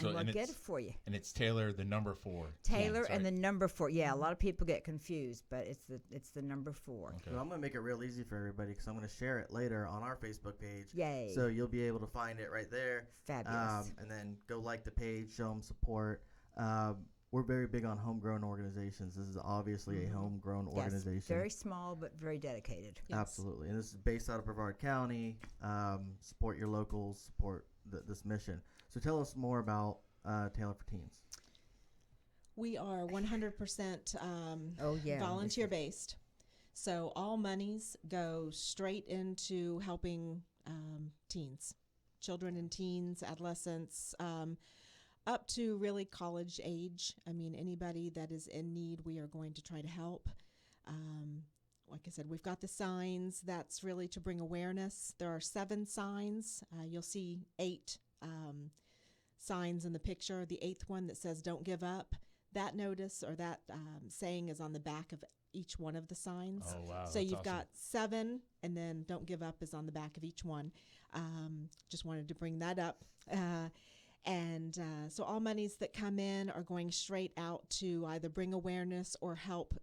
And we'll get it for you. And it's Taylor, the number 4. Taylor and the number 4. Yeah, a lot of people get confused, but it's the number 4. Okay. Well, I'm gonna make it real easy for everybody because I'm gonna share it later on our Facebook page. Yay! So you'll be able to find it right there. Fabulous. And then go like the page, show them support. We're very big on homegrown organizations. This is obviously a homegrown organization. Yes, very small but very dedicated. Yes. Absolutely. And this is based out of Brevard County. Support your locals, support this mission. So tell us more about Taylor for Teens. We are 100% yeah. volunteer based. So all monies go straight into helping teens, children and teens, adolescents, up to really college age. I mean, anybody that is in need, we are going to try to help. Like I said, we've got the signs. That's really to bring awareness. There are 7 signs. You'll see 8 signs in the picture. The 8th one that says "Don't give up." That notice or that saying is on the back of each one of the signs. Oh, wow. So that's you've awesome. got 7, and then "Don't give up" is on the back of each one. Just wanted to bring that up. So all monies that come in are going straight out to either bring awareness or help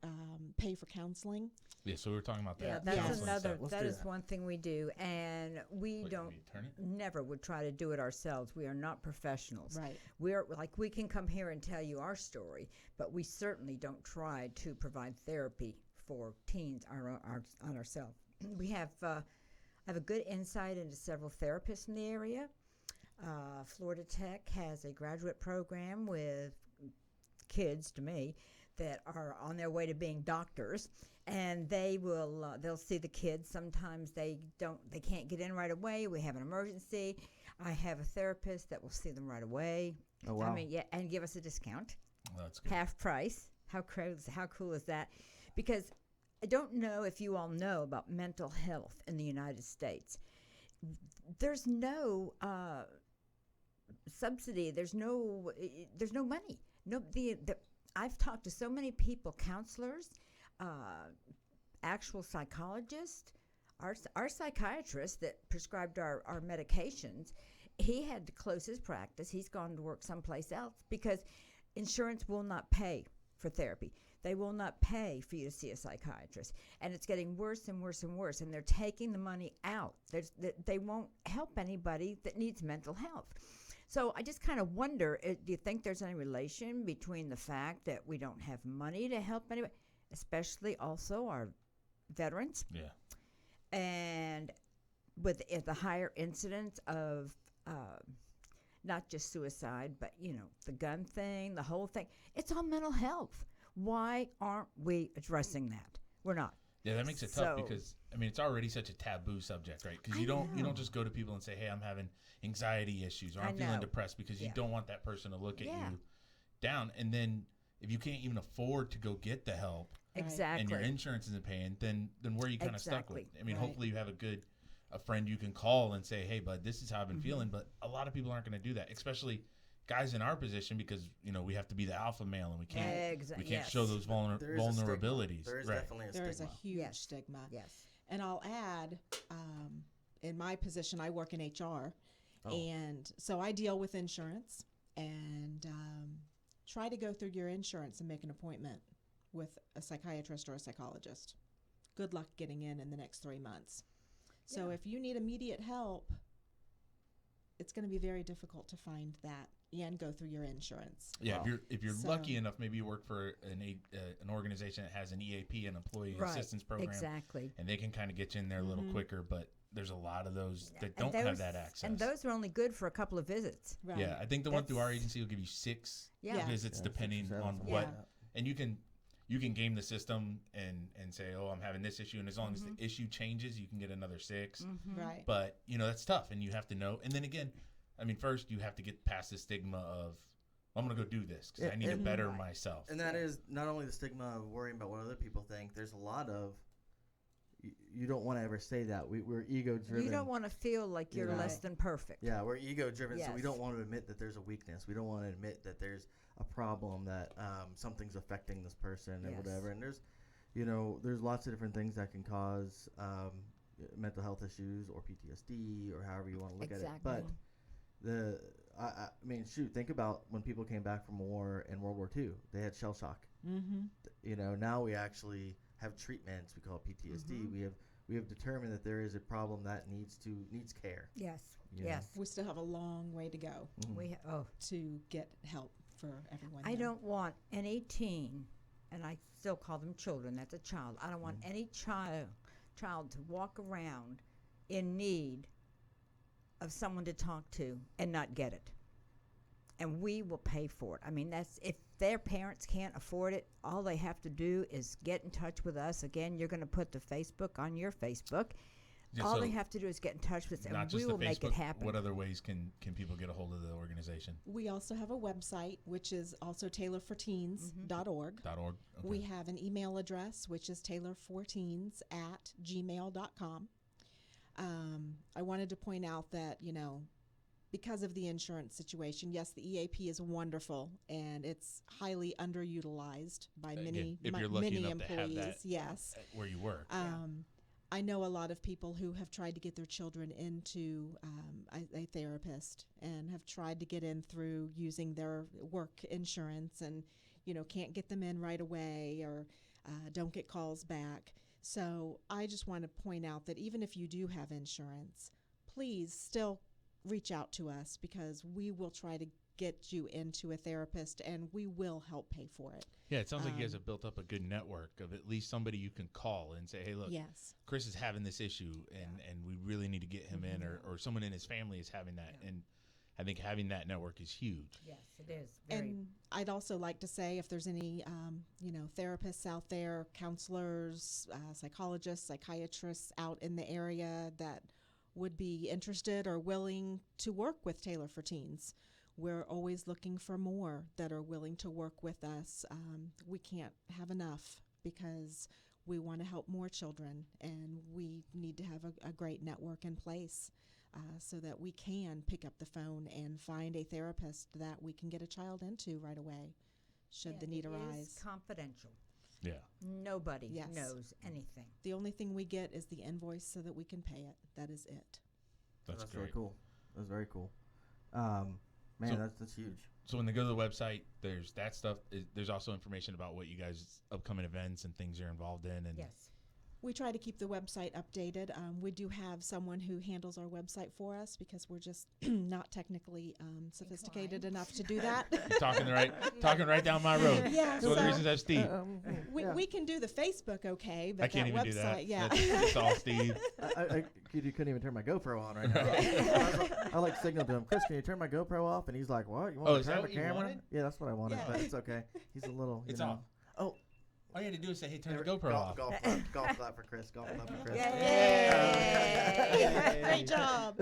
pay for counseling. Yeah, so we were talking about that. Yeah, that's counseling another. stuff. Let's That do is that. one thing we do, and we Wait, don't let me turn it. never would try to do it ourselves. We are not professionals. Right. We're like we can come here and tell you our story, but we certainly don't try to provide therapy for teens on ourselves. We have I have a good insight into several therapists in the area. Florida Tech has a graduate program with kids, to me, that are on their way to being doctors, and they'll see the kids. Sometimes they can't get in right away. We have an emergency. I have a therapist that will see them right away. Oh, wow. I mean, yeah, and give us a discount, Oh, that's good. half price. How cool is that? Because I don't know if you all know about mental health in the United States. There's no subsidy. There's no money. No, I've talked to so many people, counselors, actual psychologists, our psychiatrist that prescribed our medications. He had to close his practice. He's gone to work someplace else because insurance will not pay for therapy. They will not pay for you to see a psychiatrist. And it's getting worse and worse and worse. And they're taking the money out. They won't help anybody that needs mental health. So I just kind of wonder, do you think there's any relation between the fact that we don't have money to help anybody, especially also our veterans, Yeah. and with the higher incidence of not just suicide, but, the gun thing, the whole thing. It's all mental health. Why aren't we addressing that? We're not. Yeah, that makes it tough So- because it's already such a taboo subject, right? Because I you don't know. just go to people and say, "Hey, I'm having anxiety issues," or I "I'm feeling know. depressed," because you Yeah. don't want that person to look at Yeah. you down. And then if you can't even afford to go get the help Right. Exactly. and your insurance isn't paying, then where are you kind of stuck with? Exactly. Right. Hopefully you have a friend you can call and say, "Hey, bud, this is how I've been Mm-hmm. feeling." But a lot of people aren't going to do that, especially guys in our position, because we have to be the alpha male and we can't Yes. show those There is a stigma. vulnerabilities. There is right. definitely a There is a stigma. huge Yes. stigma. Yes. And I'll add, in my position, I work in HR. Oh. And so I deal with insurance and try to go through your insurance and make an appointment with a psychiatrist or a psychologist. Good luck getting in the next 3 months. So Yeah. if you need immediate help, it's going to be very difficult to find that and go through your insurance. Yeah, Wow. if you're So- lucky enough, maybe you work for an organization that has an EAP, an employee Right. assistance program, Exactly. and they can kind of get you in there a little Mhm. quicker. But there's a lot of those that And don't have those- that access. And those are only good for a couple of visits. Right. Yeah, I think the one through our That's- agency will give you 6 Yeah. Yeah. visits Yeah, depending 6 or 7, on something what, Yeah. like that. and you can game the system and say, "Oh, I'm having this issue," and as long as Mm-hmm. the issue changes, you can get another 6. Right. But that's tough, and you have to know. And then again, first you have to get past the stigma of, "I'm going to go do this because Yeah, I need to and- better Right. myself." And that is not only the stigma of worrying about what other people think. There's a lot of you don't want to ever say that. We're ego driven. You don't want to feel like you're Yeah. less than perfect. Yeah, we're ego driven, so we Yes. don't want to admit that there's a weakness. We don't want to admit that there's a problem, that something's affecting this person or Yes. whatever. And there's lots of different things that can cause mental health issues or PTSD or however you want to look at it. Exactly. But shoot, think about when people came back from war in World War II. They had shell shock. Mm-hmm. Now we actually have treatments. We call it PTSD. Mm-hmm. We have determined that there is a problem that needs care. Yes. you know. Yes. We still have a long way to go Mhm. to get help for everyone. I there. don't want any teen, and I still call them children. That's a child. I don't want any child to walk around in need of someone to talk to and not get it. And we will pay for it. That's if their parents can't afford it, all they have to do is get in touch with us. Again, you're going to put the Facebook on your Facebook. Yeah, all so they have to do is get in touch with us, not and just we will the make Facebook. it happen. What other ways can people get a hold of the organization? We also have a website, which is also tailorforteens.org. .org. Okay. We have an email address, which is tailorforteens@gmail.com. I wanted to point out that, because of the insurance situation, yes, the EAP is wonderful and it's highly underutilized by Again, if you're lucky many enough to have employees. that Yes. where you work. I know a lot of people who have tried to get their children into a therapist and have tried to get in through using their work insurance and, can't get them in right away or don't get calls back. So I just want to point out that even if you do have insurance, please still reach out to us because we will try to get you into a therapist and we will help pay for it. Yeah, it sounds like you guys have built up a good network of at least somebody you can call and say, hey, look, Yes. Chris is having this issue and we really need to get him in, or someone in his family is having that. And I think having that network is huge. Yes, it is. And I'd also like to say if there's any, therapists out there, counselors, psychologists, psychiatrists out in the area that would be interested or willing to work with Taylor for Teens. We're always looking for more that are willing to work with us. We can't have enough because we want to help more children, and we need to have a great network in place so that we can pick up the phone and find a therapist that we can get a child into right away, should the need It arise. is confidential. Yeah. Nobody Yes. knows anything. The only thing we get is the invoice so that we can pay it. That is it. That's really great. cool. That's very cool. Man, So- that's huge. So when they go to the website, there's that stuff. There's also information about what you guys' upcoming events and things you're involved in. And Yes. We try to keep the website updated. We do have someone who handles our website for us because we're just not technically sophisticated enough to do that. you're talking right down my road. Yeah, It's one of the so- reasons I have Steve. We can do the Facebook okay, but I can't that even website, do that. yeah. It's all Steve. You couldn't even turn my GoPro on right now. I like signal to him, Chris, can you turn my GoPro off? And he's like, what? You want Oh, me is to that turn the what you camera? wanted? Yeah, that's what I wanted, Yeah. but it's okay. He's a little, It's know. off. Oh, All you had to do is say, hey, turn the there- GoPro off. Golf clap for Chris. Golf clap for Chris. Yay! Great job.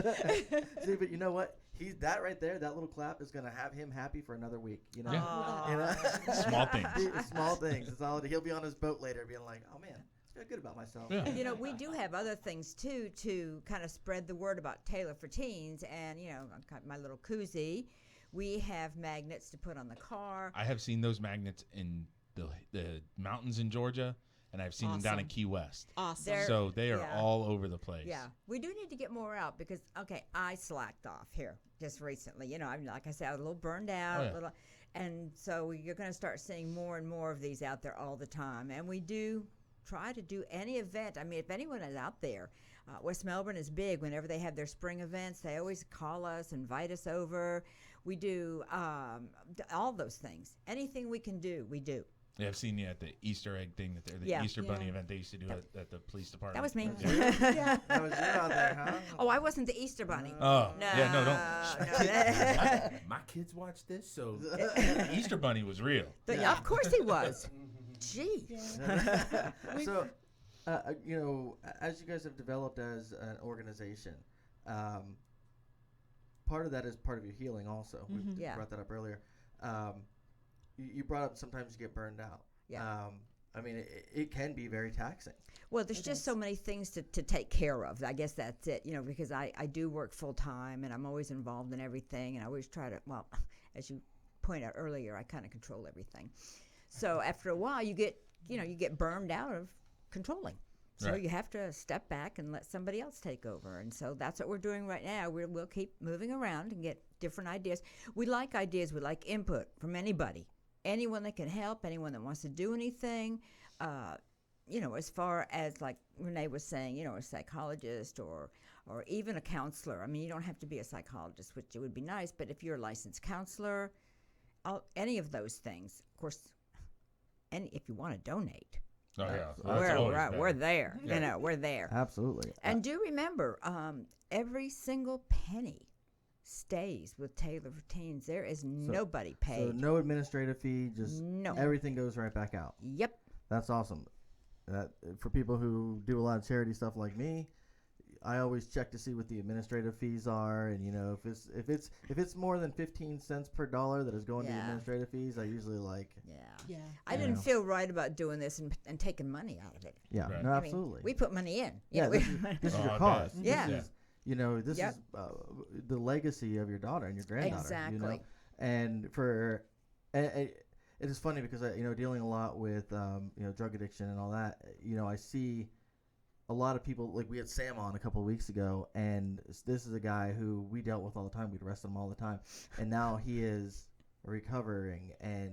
See, but you know what? That right there, that little clap is gonna have him happy for another week. You know. Yeah. You know? Small things. Small things. It's all. He'll be on his boat later, being like, "Oh man, I feel good about myself." Yeah. You know, we do have other things too to kind of spread the word about Taylor for Teens, and I've got my little koozie. We have magnets to put on the car. I have seen those magnets in the mountains in Georgia, and I've seen them down in Awesome. Key West. Awesome. There- So they are yeah. all over the place. Yeah, we do need to get more out because I slacked off here just recently. Like I said, I was a little burned out, Oh, yeah. and so you're going to start seeing more and more of these out there all the time. And we do try to do any event. I mean, if anyone is out there, West Melbourne is big. Whenever they have their spring events, they always call us, invite us over. We do all those things. Anything we can do, we do. Yeah, I've seen you at the Easter egg thing, the Yeah. Easter Bunny Yeah. event they used to do at the police department. That was me. Yeah. That was you out there, huh? Oh, I wasn't the Easter Bunny. Oh, No, yeah, no, don't. My kids watch this, so the Easter Bunny was real. Of course he was. Gee. So, as you guys have developed as an organization, part of that is part of your healing also. We Yeah. brought that up earlier. You brought up sometimes you get burned out. Yeah. I mean, it can be very taxing. Well, there's just so many things to take care of. I guess that's it, because I do work full time and I'm always involved in everything, and I always try to, well, as you pointed out earlier, I kind of control everything. So after a while, you get burned out of controlling. So Right. you have to step back and let somebody else take over. And so that's what we're doing right now. We'll keep moving around and get different ideas. We like ideas. We like input from anybody. Anyone that can help, anyone that wants to do anything. As far as like Renae was saying, a psychologist or even a counselor. I mean, you don't have to be a psychologist, which would be nice, but if you're a licensed counselor, any of those things, of course, and if you want to donate, Oh, yeah. we're there. We're there. Absolutely. And do remember, every single penny stays with Taylor for Teens. There is nobody So paid. no administrative fee, just No. everything goes right back out. Yep. That's awesome. For people who do a lot of charity stuff like me, I always check to see what the administrative fees are, and if it's more than 15 cents per dollar that is going to Yeah. administrative fees, I usually Yeah. Yeah. I didn't feel right about doing this and taking money out of it. yeah, Right. no, I mean, absolutely. we put money in. yeah, We- this is Oh, your I cause. bet. Yeah. This is, You know, this Yep. is the legacy of your daughter and your granddaughter. You know? Exactly. And it is funny because I, dealing a lot with drug addiction and all that. I see a lot of people, like we had Sam on a couple of weeks ago, and this is a guy who we dealt with all the time. We'd arrest him all the time, and now he is recovering and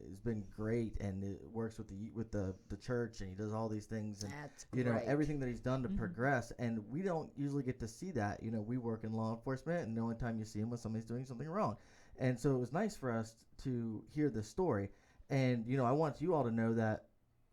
has been great, and it works with the church, and he does all these things, and That's great. everything that he's done to progress. And we don't usually get to see that. We work in law enforcement, and the only time you see him when somebody's doing something wrong. And so it was nice for us to hear this story. And I want you all to know that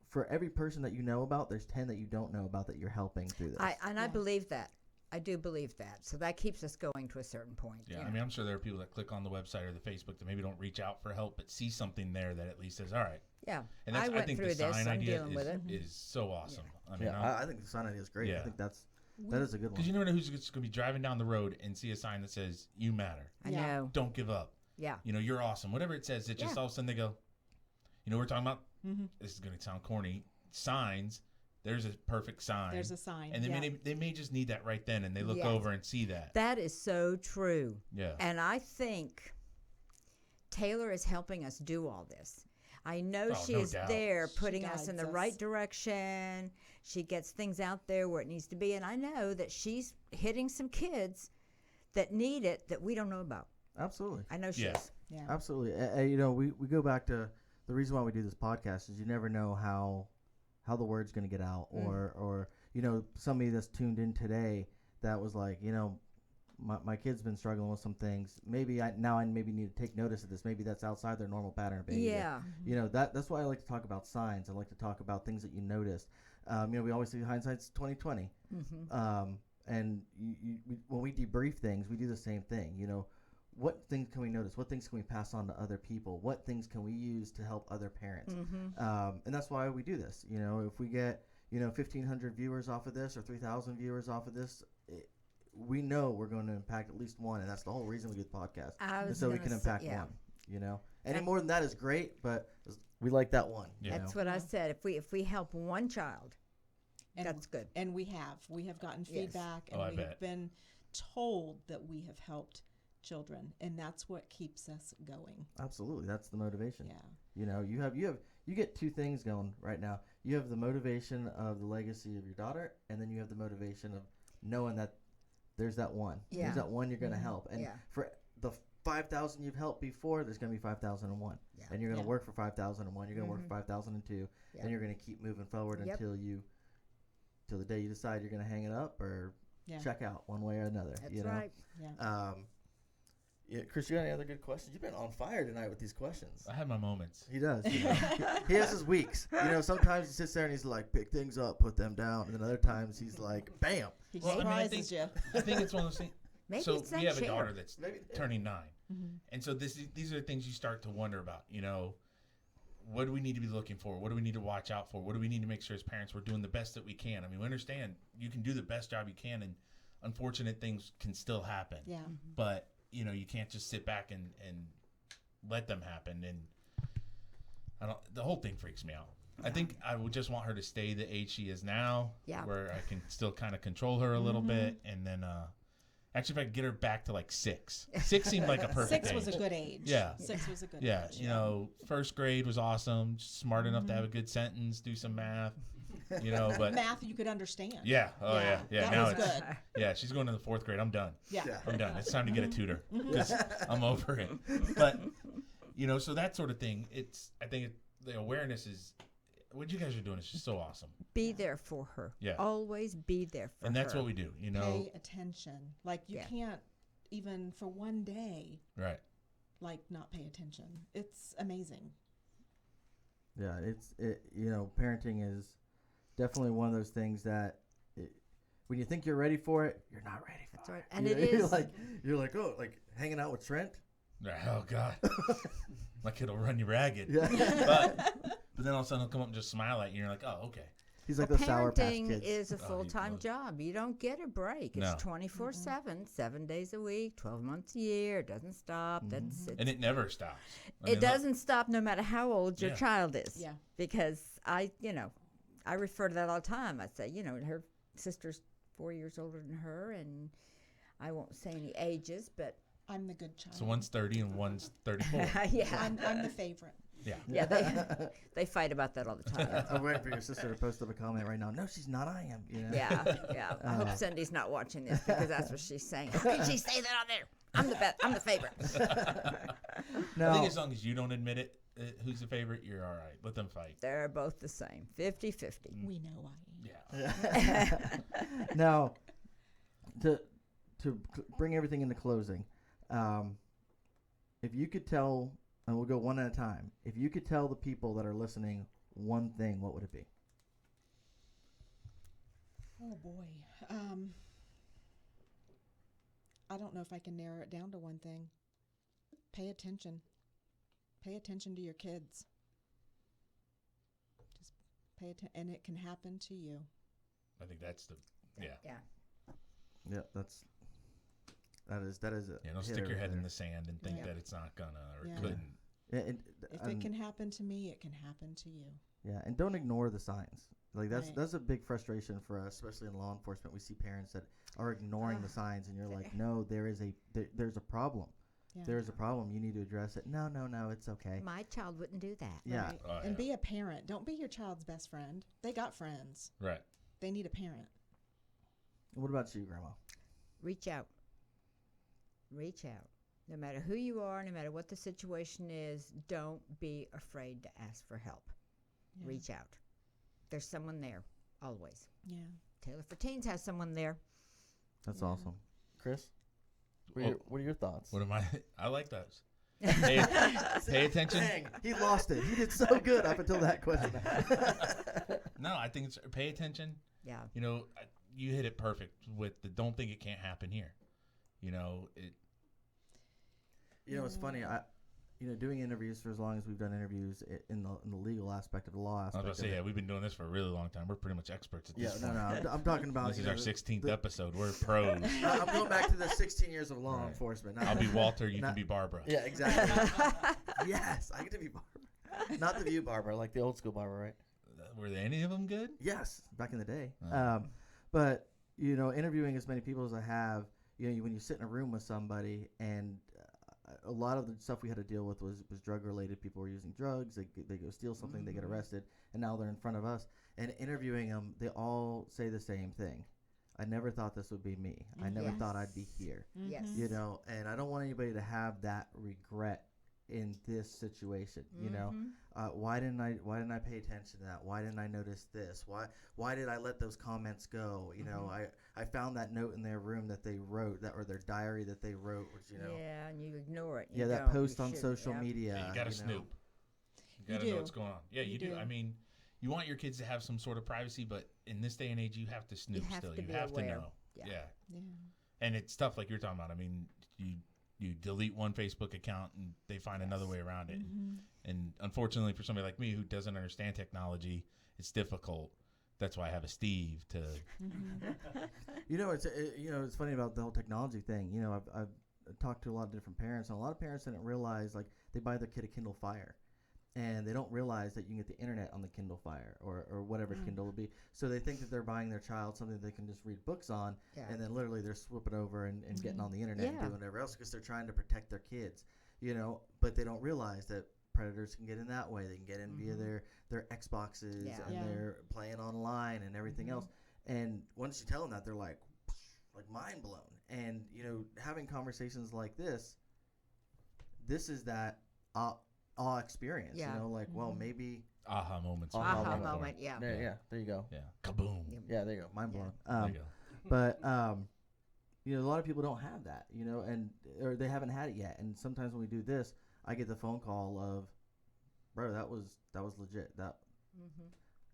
for every person that you know about, there's 10 that you don't know about that you're helping through this. I believe that. I do believe that. So that keeps us going to a certain point. Yeah, you I know. mean, I'm sure there are people that click on the website or the Facebook that maybe don't reach out for help, but see something there that at least says, all right. Yeah. And that's, I went think through the this. sign I'm idea dealing with it. is so awesome. I mean, I think the sign idea is great. I Yeah. think that is a good one. because you never know who's going to be driving down the road and see a sign that says, you matter. I Yeah. know. Don't give up. Yeah. You're awesome. Whatever it says, it just Yeah. all of a sudden they go, we're talking about, this is going to sound corny, signs. There's a perfect sign. There's a sign. And they may just need that right then, and they look Yes. over and see that. That is so true. Yeah. And I think Taylor is helping us do all this. I know Oh, she no is doubt. there She putting us in guides the us. right direction. She gets things out there where it needs to be. And I know that she's hitting some kids that need it that we don't know about. Absolutely. I know she Yeah. is. Yeah. Absolutely. We go back to the reason why we do this podcast is you never know how the word's going to get out, or somebody that's tuned in today that was like, my kid's been struggling with some things. Maybe I maybe need to take notice of this. Maybe that's outside their normal pattern of behavior. Yeah. That's why I like to talk about signs. I like to talk about things that you noticed. We always say hindsight's 20/20. And when we debrief things, we do the same thing. What things can we notice? What things can we pass on to other people? What things can we use to help other parents? And that's why we do this. If we get 1,500 viewers off of this or 3,000 viewers off of this, we know we're going to impact at least one, and that's the whole reason we do the podcast. And so we can impact one. Any more than that is great, but we like that one. Yeah. That's what I said. If we help one child, And- that's good. And we have gotten Yes. feedback, and Oh, I we bet. have been told that we have helped children, and that's what keeps us going. Absolutely, that's the motivation. Yeah. You get two things going right now. You have the motivation of the legacy of your daughter, and then you have the motivation of knowing that there's that one. Yeah. There's that one you're going to help. And Yeah. for the 5,000 you've helped before, there's going to be 5,001. Yeah. And you're going to Yeah. work for 5,001. You're going to work for 5,002. Yep. And you're going to keep moving forward Yep. until the day you decide you're going to hang it up or Yeah. check out one way or another. That's you know? right. Yeah. Chris, you got any other good questions? You've been on fire tonight with these questions. I had my moments. He does. He has his weeks. Sometimes he sits there and he's like, pick things up, put them down. And then other times he's like, bam. He Well, I mean, I surprises you. I think it's one of those things. Maybe So it's that we have a chair. daughter that's Maybe- turning 9. And so these are the things you start to wonder about. What do we need to be looking for? What do we need to watch out for? What do we need to make sure as parents we're doing the best that we can? I mean, we understand you can do the best job you can, and unfortunate things can still happen. Yeah. But you can't just sit back and let them happen. And the whole thing freaks me out. I think I would just want her to stay the age she is now, Yeah. where I can still kind of control her a little bit, and then actually if I could get her back to like 6. 6 seemed like a perfect 6 age. was a good age. Yeah. 6 was a good Yeah, age. first grade was awesome, smart enough to have a good sentence, do some math, but Math you could understand. yeah, yeah. That Now was it's good. yeah, she's going to the 4th grade. I'm done. Yeah. I'm done. It's time to get a tutor because I'm over it. But so that sort of thing. I think the awareness is what you guys are doing is just so awesome. Be there for her. Yeah. Always be there for her. And that's what we do. Pay attention. Like you Yeah. can't even for one day Right. not pay attention. It's amazing. Yeah, parenting is definitely one of those things that when you think you're ready for it, you're not ready for That's it. right. And You it know, is. You're like, oh, like hanging out with Trent? Oh God, my kid will run you ragged. Yeah. But then all of a sudden he'll come up and just smile at you, and you're like, oh, okay. He's like Well, the Sour Patch parenting Kids. is a Oh, he full-time loves- job. You don't get a break. No. It's 24/7, 7 days a week, 12 months a year. It doesn't stop. And it never stops. I It mean, look, doesn't stop no matter how old your Yeah. child is. Yeah. Because I refer to that all the time. I say, her sister's 4 years older than her, and I won't say any ages, but I'm the good child. So one's 30 and one's 34. yeah, I'm the favorite. Yeah. yeah, they fight about that all the time. I'm waiting for your sister to post up a comment right now. No, she's not. I am. You know? Yeah, yeah. I hope Cindy's not watching this because that's what she's saying. How can she say that on there? I'm the best. I'm the favorite. No. I think as long as you don't admit it, who's the favorite, you're all right. Let them fight. They're both the same. 50-50. We know I am. Yeah. Now, to bring everything into closing, if you could tell, and we'll go one at a time. If you could tell the people that are listening one thing, what would it be? Oh boy. I don't know if I can narrow it down to one thing. Pay attention. Pay attention to your kids. Just pay attention, and it can happen to you. I think that's the, yeah. Yeah. Yeah, that is it. Yeah, don't stick your head in the sand and think Yeah. that it's not gonna or Yeah. couldn't. If it can happen to me, it can happen to you. Yeah, and don't ignore the signs. Like that's Right. that's a big frustration for us, especially in law enforcement. We see parents that are ignoring the signs, and you're like, no, there's a problem. Yeah. There's a problem. You need to address it. No, it's okay. My child wouldn't do that. Yeah. Right. Oh, And yeah. be a parent. Don't be your child's best friend. They got friends. Right. They need a parent. What about you, Grandma? Reach out. Reach out. No matter who you are, no matter what the situation is, don't be afraid to ask for help. Yeah. Reach out. There's someone there, always. Yeah. Taylor for Teens has someone there. That's Yeah. awesome, Chris. Well, What are your thoughts? What am I? I like those. Pay attention. Dang, he lost it. He did so good up until that question. No, I think it's pay attention. Yeah. You know, you hit it perfect with the don't think it can't happen here. You know, You know, it's funny. Doing interviews for as long as we've done interviews in the legal aspect of the law I was aspect. about to say, yeah, we've been doing this for a really long time. We're pretty much experts at Yeah, this no, point. no. I'm talking about. This is our 16th episode. We're pros. I'm going back to the 16 years of law Right. enforcement. I'll be Walter. You Not- can be Barbara. Yeah, exactly. Yes, I get to be Barbara. Not the View Barbara, like the old school Barbara, right? Were any of them good? Yes, back in the day. Oh. But interviewing as many people as I have, when you sit in a room with somebody, and a lot of the stuff we had to deal with was drug related. People were using drugs. They go steal something, they get arrested, and now they're in front of us. And interviewing them, they all say the same thing. I never thought this would be me. I never Yes. thought I'd be here. Yes. And I don't want anybody to have that regret in this situation. Why didn't I pay attention to that? Why didn't I notice this? Why did I let those comments go? I found that note in their room that they wrote, or their diary that they wrote, which Yeah, and you ignore it. yeah, You that don't. post You on shouldn't. social Yep. media. Yeah, you got to snoop. You got to You know do. what's going on. Yeah, you do. do. I mean, you want your kids to have some sort of privacy, but in this day and age, you have to snoop have still. to You be have aware. to know. Yeah. Yeah. Yeah. And it's stuff like you're talking about. I mean, you delete one Facebook account and they find another way around it. Mm-hmm. And unfortunately, for somebody like me who doesn't understand technology, it's difficult. That's why I have a Steve to. It's funny about the whole technology thing. I've talked to a lot of different parents, and a lot of parents didn't realize, like, they buy their kid a Kindle Fire, and they don't realize that you can get the internet on the Kindle Fire or whatever Kindle will be. So they think that they're buying their child something they can just read books on, Yeah. and then literally they're swooping over and getting on the internet and Yeah. doing whatever else because they're trying to protect their kids. But they don't realize that predators can get in that way. They can get in via their Xboxes Yeah. and Yeah. they're playing online and everything else. And once you tell them that, they're like mind blown. And having conversations like this is that awe experience. Yeah. Well, maybe Aha moments. Aha Aha moment. moment. Yeah. there you go. Yeah. Kaboom. Yeah, there you go. Mind blown. There you go. But a lot of people don't have that, or they haven't had it yet. And sometimes when we do this, I get the phone call of, bro, that was legit. That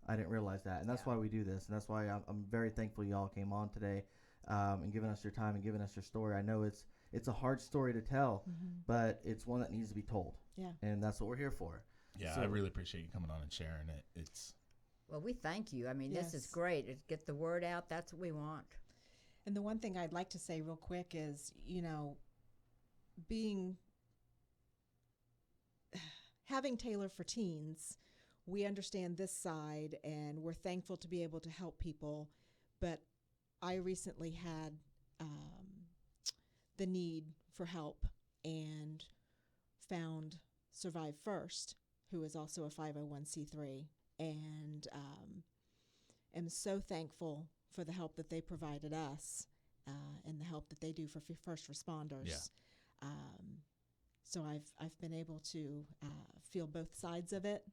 I didn't realize that, and that's why we do this, and that's why I'm very thankful y'all came on today, and giving us your time and giving us your story. I know it's a hard story to tell, but it's one that needs to be told. Yeah. And that's what we're here for. Yeah, So- I really appreciate you coming on and sharing it. It's Well, we thank you. I mean, this is Yes. great. Get the word out. That's what we want. And the one thing I'd like to say real quick is, having Taylor for Teens, we understand this side and we're thankful to be able to help people. But I recently had the need for help and found Survive First, who is also a 501c3, and am so thankful for the help that they provided us and the help that they do for first responders. Yeah. So I've been able to feel both sides of it,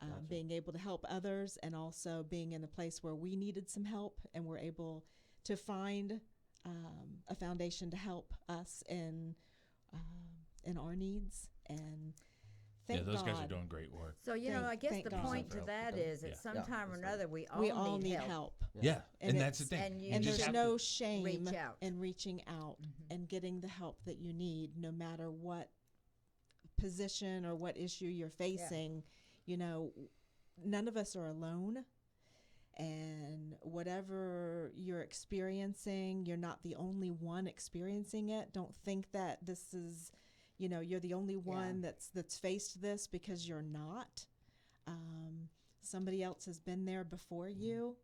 Gotcha. being able to help others and also being in a place where we needed some help and we're able to find a foundation to help us in our needs. And thank those guys are God. doing great work. So, you know, I guess Thank the God. point to Yeah. that is at Yeah. some Yeah. time or That's another, we We all need help. help. Yeah, and that's the it's- thing. And you And just there's have no to shame reach out. in reaching out and getting the help that you need, no matter what position or what issue you're facing. You know, none of us are alone. And whatever you're experiencing, you're not the only one experiencing it. Don't think that this is, you know, you're the only one that's faced this, because you're not. Somebody else has been there before you,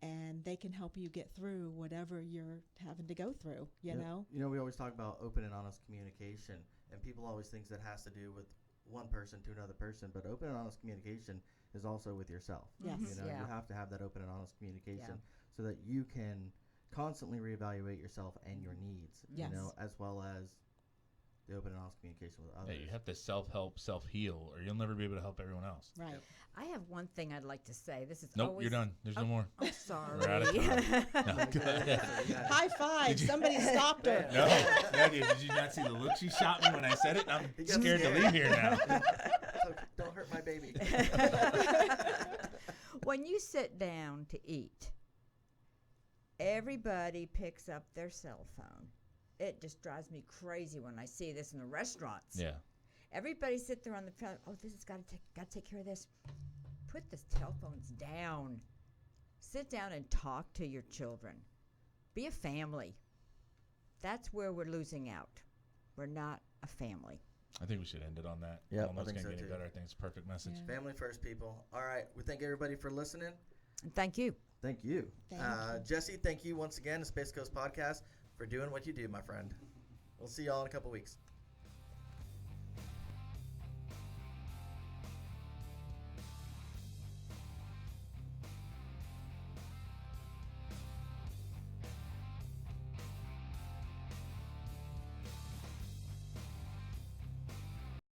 and they can help you get through whatever you're having to go through, you know? You know, we always talk about open and honest communication, and people always think that has to do with one person to another person, but open and honest communication is also with yourself. Yes. You know, Yeah. you have to have that open and honest communication Yeah. so that you can constantly reevaluate yourself and your needs, Yes. you know, as well as the open and honest communication with others. Hey, you have to self-help, self-heal, or you'll never be able to help everyone else. Right. I have one thing I'd like to say. This is Nope, always. you're done. There's no more. I'm sorry. We're out of time. No, go ahead. High five. Somebody stopped her. No, did you not see the look she shot me when I said it? I'm He got scared to scared. leave here now. So don't hurt my baby. When you sit down to eat, everybody picks up their cell phone. It just drives me crazy when I see this in the restaurants. Yeah. Everybody sit there on the phone. Oh, this has got to take care of this. Put the telephones down. Sit down and talk to your children. Be a family. That's where we're losing out. We're not a family. I think we should end it on that. Yep, I don't know I if think it's so going to too. get any better. I think it's a perfect message. Yeah. Family first, people. All right. We thank everybody for listening. And thank you. Thank you. Thank you. Jesse, thank you once again to Space Coast Podcast for doing what you do, my friend. We'll see y'all in a couple weeks.